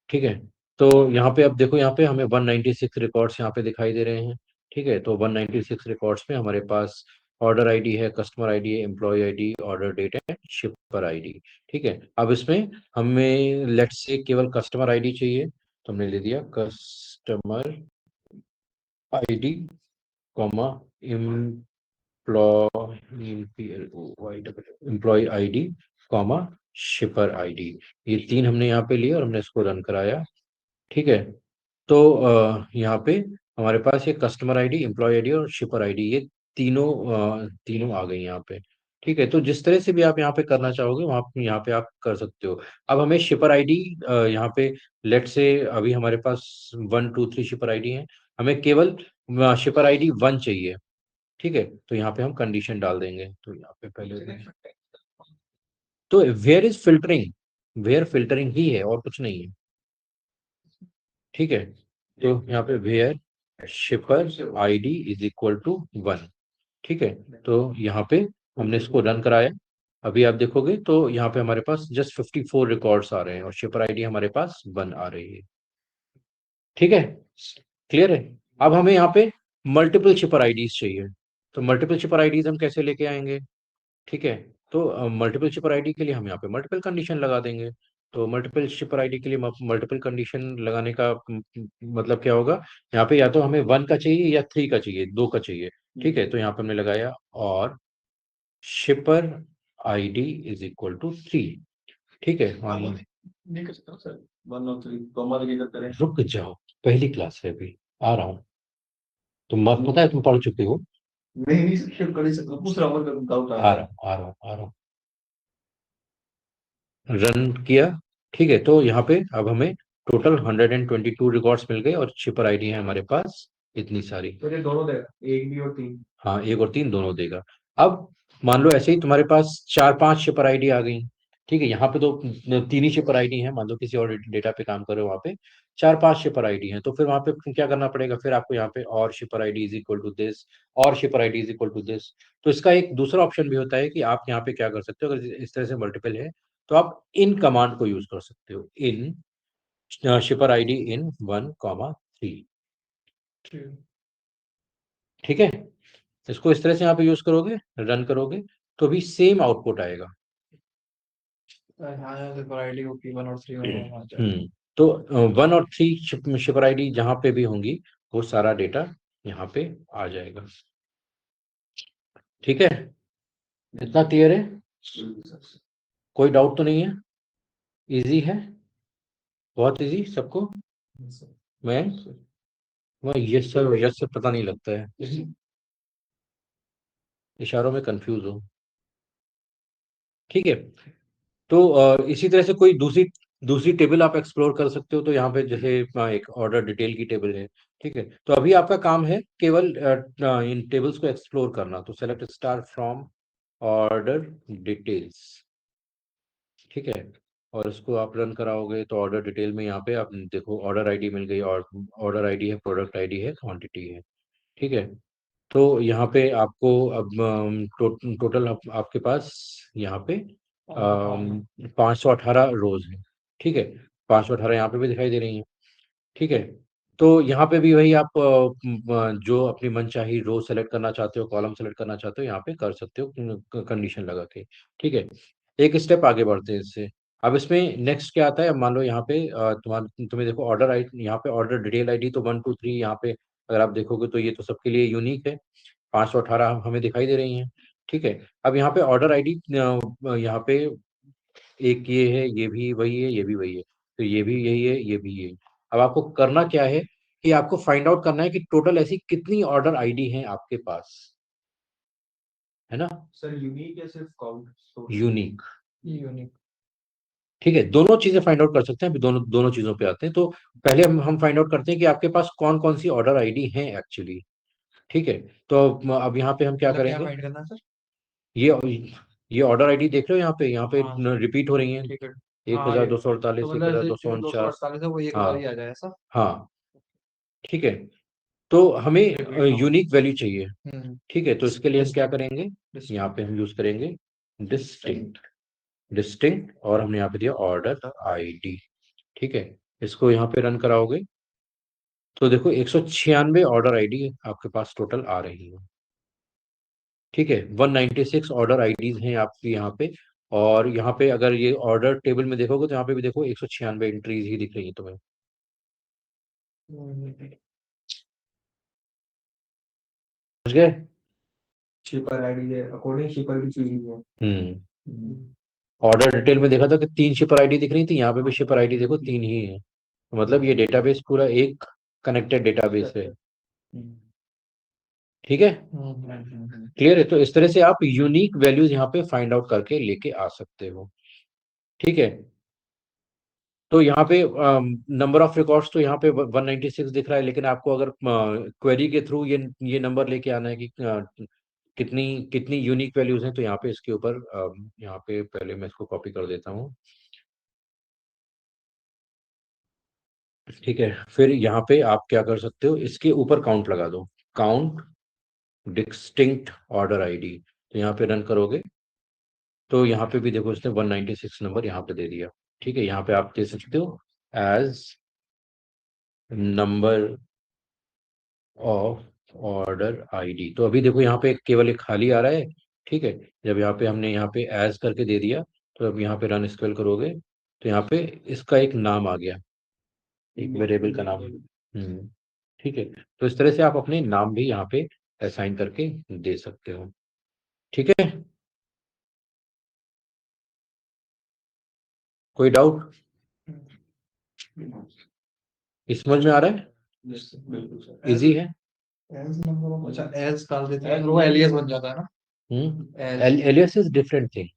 ठीक है। तो यहाँ पे अब देखो, यहाँ पे हमें 196 रिकॉर्ड्स यहाँ पे दिखाई दे रहे हैं। ठीक है, तो 196 रिकॉर्ड्स में हमारे पास ऑर्डर आईडी है, कस्टमर आईडी है, एम्प्लॉय आईडी, ऑर्डर डेट है, शिपर आईडी। ठीक है, अब इसमें हमें लेट्स से केवल कस्टमर आईडी चाहिए, तो हमने ले दिया customer ID comma employee ID comma shipper ID. ये तीन हमने यहाँ पे लिए और हमने इसको रन कराया। ठीक है, तो यहाँ पे हमारे पास ये कस्टमर आईडी, एम्प्लॉय आईडी और शिपर आईडी, ये तीनों आ गई यहाँ पे। ठीक है, तो जिस तरह से भी आप यहाँ पे करना चाहोगे वहाँ यहाँ पे आप कर सकते हो। अब हमें शिपर आईडी यहाँ पे लेट से अभी हमारे पास 1 2 3 शिपर आईडी है, हमें केवल शिपर आईडी 1 चाहिए। ठीक है, तो यहाँ पे हम कंडीशन डाल देंगे, तो यहाँ पे पहले तो where is filtering, where filtering ही है और कुछ नहीं है। ठीक है, तो यहाँ पे where shipper ID is equal to 1। ठीक है, तो यहाँ पे हमने इसको रन कराया। अभी आप देखोगे तो यहाँ पे हमारे पास जस्ट 54 रिकॉर्ड्स आ रहे हैं और शिपर आईडी हमारे पास 1 आ रही है। ठीक है, क्लियर है। अब हमें यहाँ पे मल्टीपल शिपर आईडीज चाहिए, तो मल्टीपल शिपर आईडीज हम कैसे लेके आएंगे? ठीक है, तो मल्टीपल शिपर आईडी के लिए हम यहाँ पे मल्टीपल कंडीशन लगा देंगे। तो मल्टीपल शिपर आईडी के लिए मल्टीपल कंडीशन लगाने का मतलब क्या होगा? यहाँ पे या तो हमें 1 का चाहिए या 3 का चाहिए, 2 का चाहिए। ठीक है, तो यहाँ पे हमने लगाया और shipper ID is equal to 3। ठीक है, हाँ, नहीं कर सकता सर, 1 और 3 कॉमा लेके करें। रुक जाओ, पहली क्लास है, अभी आ रहा हूँ। तुम पता है तुम पढ़ चुके हो। नहीं नहीं सर, कर ही सकता हूँ, पूछ रहा हूँ, डाउट आ रहा हूँ आ रहा हूँ आ रहा हूँ, रन किया। ठीक है, तो यहाँ पे अब हमें टोटल 122 रिकॉर्ड्स मिल गए और शिपर आईडी है हमारे पास इतनी सारी। तो ये दोनों देगा, 1 भी और 3। हाँ, 1 और 3 दोनों देगा। अब मान लो ऐसे ही तुम्हारे पास 4 5 शिपर आईडी आ गई। ठीक है, यहाँ पे तो 3 ही शिपर आईडी है, मान लो किसी और डेटा पे काम कर रहे हो, वहाँ पे 4 5 शिपर आईडी है, तो फिर वहाँ पे क्या करना पड़ेगा? फिर आपको यहाँ पे और shipper ID is equal to this, और shipper ID is equal to this. तो इसका एक दूसरा ऑप्शन भी होता है कि आप यहाँ पे क्या कर सकते हो, अगर इस तरह से मल्टीपल है तो आप इन कमांड को यूज कर सकते हो, इन शिपर आईडी इन 1 3। ठीक है, इसको इस तरह से यहाँ पे यूज करोगे, रन करोगे तो भी सेम आउटपुट आएगा। हाँ, शिपर आईडी को P1 और 3 होना चाहिए। तो 1 और 3 शिपर आईडी जहां पे भी होंगी वो सारा डेटा यहाँ पे आ जाएगा। ठीक है, इतना क्लियर है? कोई डाउट तो नहीं है? इजी है, बहुत इजी सबको। मैं यस सर यस से पता नहीं लगता है, इशारों में कंफ्यूज हो। ठीक है, तो इसी तरह से कोई दूसरी दूसरी टेबल आप एक्सप्लोर कर सकते हो। तो यहाँ पे जैसे एक ऑर्डर डिटेल की टेबल है। ठीक है, तो अभी आपका काम है केवल इन टेबल्स को एक्सप्लोर करना। तो select star from order details. ठीक है, और इसको आप रन कराओगे तो ऑर्डर डिटेल में यहाँ पे आप देखो ऑर्डर आईडी मिल गई, और ऑर्डर आईडी है, प्रोडक्ट आईडी है, क्वांटिटी है। ठीक है, तो यहाँ पे आपको अब टोटल आपके पास यहाँ पे 518 रोज है। ठीक है, 518 यहाँ पे भी दिखाई दे रही हैं। ठीक है, तो यहाँ पे भी वही आप जो अपनी मनचाही रो सेलेक्ट करना चाहते हो, कॉलम सेलेक्ट करना चाहते हो, यहाँ पे कर सकते हो कंडीशन लगा के। ठीक है, एक स्टेप आगे बढ़ते हैं इससे। अब इसमें नेक्स्ट क्या आता है? अब मान लो यहाँ पे तुम्हें देखो ऑर्डर आई, यहाँ पे ऑर्डर डिटेल आईडी तो 1 2 3 यहाँ पे अगर आप देखोगे तो ये तो सबके लिए यूनिक है, 518 हमें दिखाई दे रही हैं। ठीक है, अब यहाँ पे ऑर्डर आईडी यहाँ पे एक ये है, ये भी वही है, ये भी वही है, तो ये भी यही है, ये भी यही। अब आपको करना क्या है कि आपको फाइंड आउट करना है कि टोटल ऐसी कितनी ऑर्डर आईडी हैं आपके पास, है ना? सर यूनिक या सिर्फ काउंट? यूनिक। यूनिक। ठीक है, दोनों चीजें फाइंड आउट कर सकते हैं, अभी दोनों दोनों चीजों पे आते हैं। तो पहले हम फाइंड आउट करते हैं कि आपके पास कौन कौन सी ऑर्डर आईडी हैं एक्चुअली। ठीक है, तो अब यहाँ पे हम क्या मतलब क्या करेंगे? फाइंड करना है सर? ये ऑर्डर आईडी देख रहे हो यहाँ पे हाँ, रिपीट हो रही हैं, ठीक है। एक हाँ, हजार ये दो सौ तो अड़तालीस एक मतलब हजार ऐसे दो सौ जो उनचास 248 है वो एक हाँ बार ही आ जाए ऐसा? हाँ, ठीक है। तो हमें यूनिक वैल्यू चाहिए, हम्म ठीक है। तो इसके लिए हम क्या करेंगे, यहाँ पे हम यूज करेंगे डिस्टिंक्ट, डिस्टिंक्ट, और हमने यहाँ पे दिया ऑर्डर आईडी, ठीक है। इसको यहाँ पे रन कराओगे तो देखो 196 ऑर्डर आईडी आपके पास टोटल आ रही है, ठीक है। 196 ऑर्डर आईडीज हैं आपके यहाँ पे। और यहाँ पे अगर ये ऑर्डर टेबल में देखोगे तो यहाँ पे भी देखो 196 एंट्रीज ही दिख रही है तुम्हें, समझ गए। शिपर आईडी है, अकॉर्डिंग शिपर की चीज है। हम्म ऑर्डर डिटेल में देखा था कि 3 शिपर आईडी दिख रही थी, यहाँ पे भी शिपर आईडी देखो 3 ही है। तो मतलब ये डेटाबेस पूरा एक कनेक्टेड डेटाबेस है, ठीक है। क्लियर है। तो इस तरह से आप यूनिक वैल्यूज यहाँ पे फाइंड आउट करके लेके आ सकते हो, ठीक है। तो यहाँ पे नंबर ऑफ रिकॉर्ड्स तो यहाँ पे 196 दिख रहा है, लेकिन आपको अगर क्वेरी के थ्रू ये नंबर लेके आना है कि कितनी कितनी यूनिक वैल्यूज हैं, तो यहाँ पे इसके ऊपर यहाँ पे पहले मैं इसको कॉपी कर देता हूँ, ठीक है। फिर यहाँ पे आप क्या कर सकते हो, इसके ऊपर काउंट लगा दो, काउंट डिस्टिंक्ट ऑर्डर आईडी। तो यहाँ पे रन करोगे तो यहाँ पे भी देखो इसने 196 नंबर यहाँ पे दे दिया, ठीक है। यहाँ पे आप दे सकते हो as number of order ID. तो अभी देखो यहाँ पे केवल एक खाली आ रहा है, ठीक है। जब यहाँ पे हमने यहाँ पे एज करके दे दिया तो अब यहाँ पे रन स्क्रॉल करोगे तो यहाँ पे इसका एक नाम आ गया, एक वेरिएबल का नाम। ठीक है। तो इस तरह से आप अपने नाम भी यहाँ पे असाइन करके दे सकते हो, ठीक है। कोई डाउट, समझ में आ रहा है, बिल्कुल सर। इजी है। एज नंबर, अच्छा एज डाल देते हैं तो वो एलियास बन जाता है ना। As alias is different thing,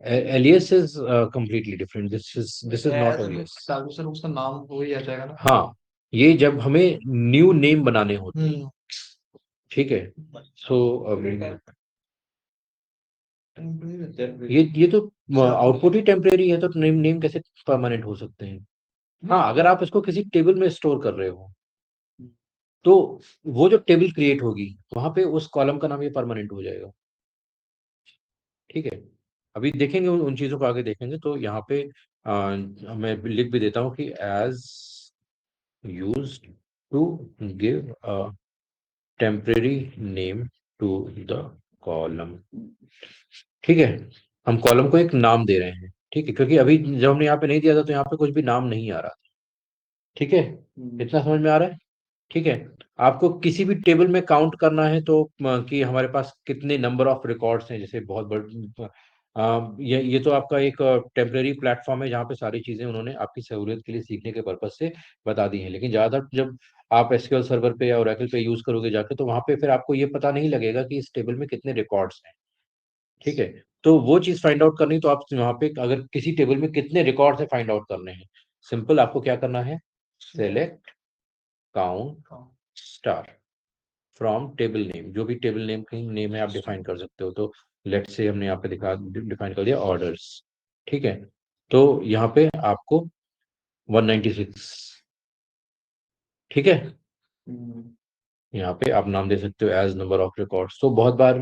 alias is completely different, this is not alias। डाल दो सर, उसका नाम वही आ जाएगा ना। हाँ, ये जब हमें न्यू नेम बनाने होते हैं, ठीक है। सो ये तो आउटपुट ही टेम्परेरी है, तो नेम नेम कैसे परमानेंट हो सकते हैं। हाँ, अगर आप इसको किसी टेबल में स्टोर कर रहे हो तो वो जो टेबल क्रिएट होगी वहां पे उस कॉलम का नाम ये परमानेंट हो जाएगा, ठीक है। अभी देखेंगे उन चीजों को आगे देखेंगे। तो यहाँ पे मैं लिख भी देता हूँ कि as used to give a temporary name to the column, ठीक है। हम कॉलम को एक नाम दे रहे हैं, ठीक है, क्योंकि अभी जब हमने यहाँ पे नहीं दिया था तो यहाँ पे कुछ भी नाम नहीं आ रहा था, ठीक है। इतना समझ में आ रहा है, ठीक है। आपको किसी भी टेबल में काउंट करना है तो कि हमारे पास कितने नंबर ऑफ रिकॉर्ड्स हैं, जैसे बहुत बड़ ये तो आपका एक टेम्परेरी प्लेटफॉर्म है जहाँ पे सारी चीजें उन्होंने आपकी सहूलियत के लिए सीखने के पर्पज से बता दी हैं। लेकिन ज्यादातर जब आप एसक्यूएल सर्वर पे या ओरेकल पे यूज करोगे जाके तो वहां पे फिर आपको ये पता नहीं लगेगा कि इस टेबल में कितने रिकॉर्ड्स हैं, ठीक है। तो वो चीज फाइंड आउट करनी, तो आप वहां पे अगर किसी टेबल में कितने रिकॉर्ड्स है फाइंड आउट करने हैं, सिंपल आपको क्या करना है, select count star from table name, जो भी टेबल नेम कहीं नेम है आप डिफाइन कर सकते हो। तो लेट्स से हमने यहाँ पे डिफाइन कर दिया ऑर्डर्स, ठीक है। तो यहाँ पे आपको 196, ठीक है। यहाँ पे आप नाम दे सकते हो एज नंबर ऑफ रिकॉर्ड्स। तो बहुत बार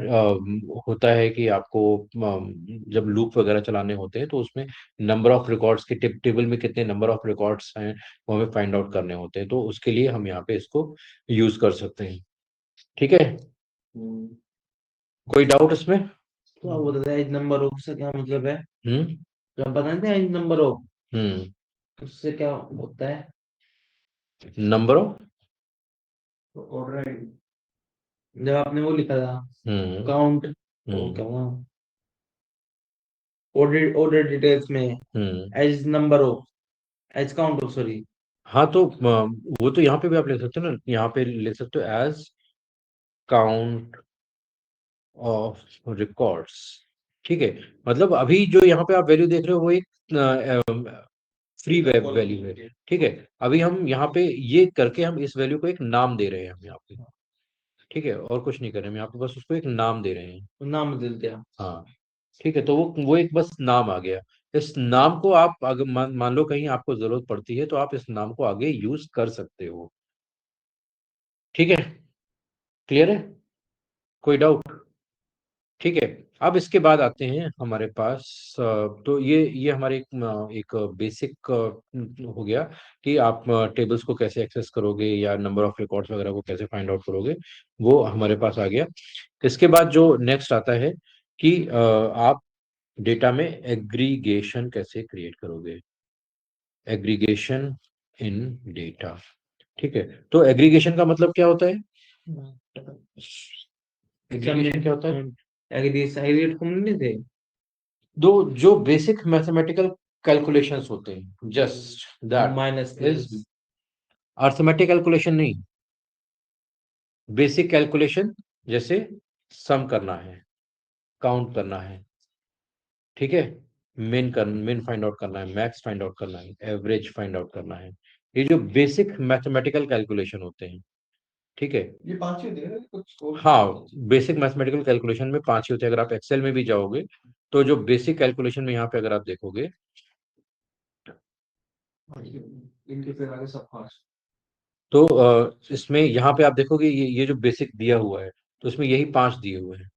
होता है कि आपको जब लूप वगैरह चलाने होते हैं तो उसमें नंबर ऑफ रिकॉर्ड्स के टेबल में कितने नंबर ऑफ रिकॉर्ड्स हैं वो हमें फाइंड आउट करने होते हैं, तो उसके लिए हम यहाँ पे इसको यूज कर सकते हैं, ठीक है। कोई डाउट इसमें। तो आप बता दें नंबर ऑफ से क्या मतलब है, हम्म तो आप बता दें नंबर ऑफ हम्म उससे क्या होता है। Number of order ID. जब आपने वो लिखा था काउंट, तो क्या हुआ, ऑर्डर ऑर्डर डिटेल्स में as number of, as count of, sorry. हाँ, तो वो तो यहाँ पे भी आप ले सकते हो ना, यहाँ पे ले सकते हो एज काउंट ऑफ रिकॉर्ड्स, ठीक है। मतलब अभी जो यहाँ पे आप वैल्यू देख रहे हो वो एक फ्री वेब वैल्यू है, ठीक है। अभी हम यहाँ पे ये करके हम इस वैल्यू को एक नाम दे रहे हैं हम यहाँ पे, ठीक है, और कुछ नहीं कर रहे हैं हम यहाँ पे, बस उसको एक नाम दे रहे हैं। नाम बदल दिया। हाँ, ठीक है। तो वो एक बस नाम आ गया। इस नाम को आप अगर मान लो कहीं आपको जरूरत पड़ती है तो आप इस नाम को आगे यूज कर सकते हो, ठीक है, क्लियर है, कोई डाउट? ठीक है, अब इसके बाद आते हैं हमारे पास तो ये हमारे एक बेसिक हो गया कि आप टेबल्स को कैसे एक्सेस करोगे या नंबर ऑफ रिकॉर्ड्स वगैरह को कैसे फाइंड आउट करोगे, वो हमारे पास आ गया। इसके बाद जो नेक्स्ट आता है कि आप डेटा में एग्रीगेशन कैसे क्रिएट करोगे, एग्रीगेशन इन डेटा। ठीक है, तो एग्रीगेशन का मतलब क्या होता है? एग्रीगेशन क्या होता है? एग्रीगेट कौन नहीं थे? दो जो बेसिक मैथमेटिकल कैलकुलेशंस होते हैं, just that minus is arithmetic calculation नहीं, बेसिक कैलकुलेशन, जैसे सम करना है, काउंट करना है, ठीक है, मिन फाइंड आउट करना है, मैक्स फाइंड आउट करना है, एवरेज फाइंड आउट करना है, ये जो बेसिक मैथमेटिकल कैलकुलेशन होते हैं। ठीक है, ये 5 ही होते हैं ना, कुछ और हाँ, बेसिक मैथमेटिकल कैलकुलेशन में 5 ही होते हैं। अगर आप एक्सेल में भी जाओगे तो जो बेसिक कैलकुलेशन में यहाँ पे अगर आप देखोगे इनके फिर आगे सब फास्ट। तो इसमें यहाँ पे आप देखोगे ये जो बेसिक दिया हुआ है तो इसमें यही 5 दिए हुए हैं।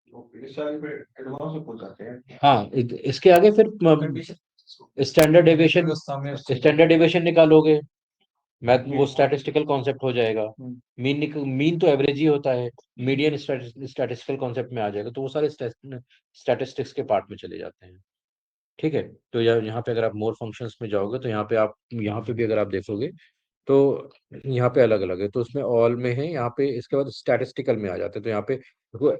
ओके, सारे पे एडवांस में पहुंच जाते हैं। हाँ, इसके आगे फिर स्टैंडर्ड डेविएशन, सामने स्टैंडर्ड डेविएशन निकालोगे, मैथ वो स्टैटिस्टिकल कॉन्सेप्ट हो जाएगा। मीन तो एवरेज ही होता है, मीडियन स्टैटिस्टिकल कॉन्सेप्ट में आ जाएगा, तो वो सारे स्टैटिस्टिक्स के पार्ट में चले जाते हैं। ठीक है, तो यहाँ पे अगर आप मोर फंक्शंस में जाओगे तो यहाँ पे भी अगर आप देखोगे तो यहाँ पे अलग अलग है, तो उसमें ऑल में है, यहाँ पे इसके बाद स्टैटिस्टिकल में आ जाते हैं, तो यहाँ पे देखो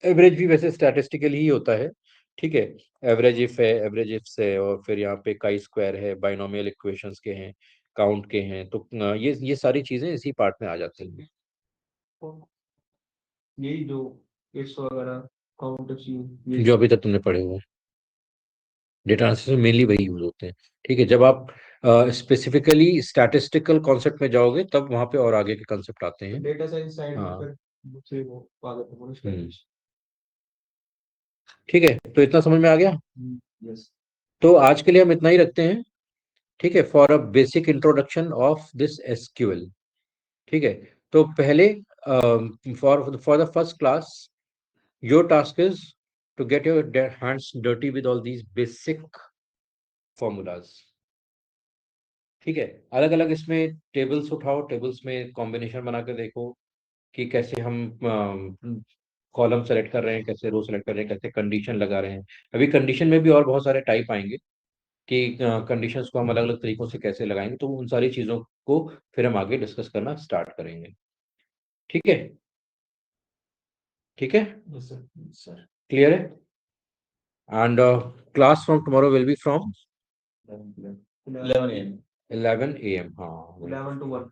एवरेज भी वैसे स्टैटिस्टिकल ही होता है। ठीक है, एवरेज इफ है, एवरेज इफ्स है, और फिर यहाँ पे काई स्क्वायर है, बाइनोमियल इक्वेशंस के हैं, काउंट के हैं, तो ये सारी चीजें इसी पार्ट में आ जाती हैं। यही जो इट्स वगैरह काउंट जो अभी तक तुमने पढ़े हुए डेटा एनालिसिस में मेनली वही यूज होते हैं। ठीक है, जब आप स्पेसिफिकली स्टैटिस्टिकल कॉन्सेप्ट में जाओगे तब वहां पे और आगे के कॉन्सेप्ट आते हैं। डेटा साइंस साइड में हाँ। फिर दूसरे वो पागल ठीक है, तो इतना समझ में आ गया। यस। तो आज के लिए हम इतना ही रखते हैं। ठीक है, for a basic introduction of this SQL. ठीक है, तो पहले for the first class your task is to get your hands dirty with all these basic formulas. ठीक है, अलग अलग इसमें टेबल्स उठाओ, टेबल्स में कॉम्बिनेशन बना के देखो कि कैसे हम कॉलम सेलेक्ट कर रहे हैं, कैसे रो सेलेक्ट कर रहे हैं, कैसे कंडीशन लगा रहे हैं। अभी कंडीशन में भी और बहुत सारे टाइप आएंगे कि कंडीशंस को हम अलग अलग तरीकों से कैसे लगाएंगे, तो उन सारी चीजों को फिर हम आगे डिस्कस करना स्टार्ट करेंगे। ठीक है, ठीक है, सर क्लियर है। And class from tomorrow will be from 11 AM 11 AM। हाँ, 11 to 1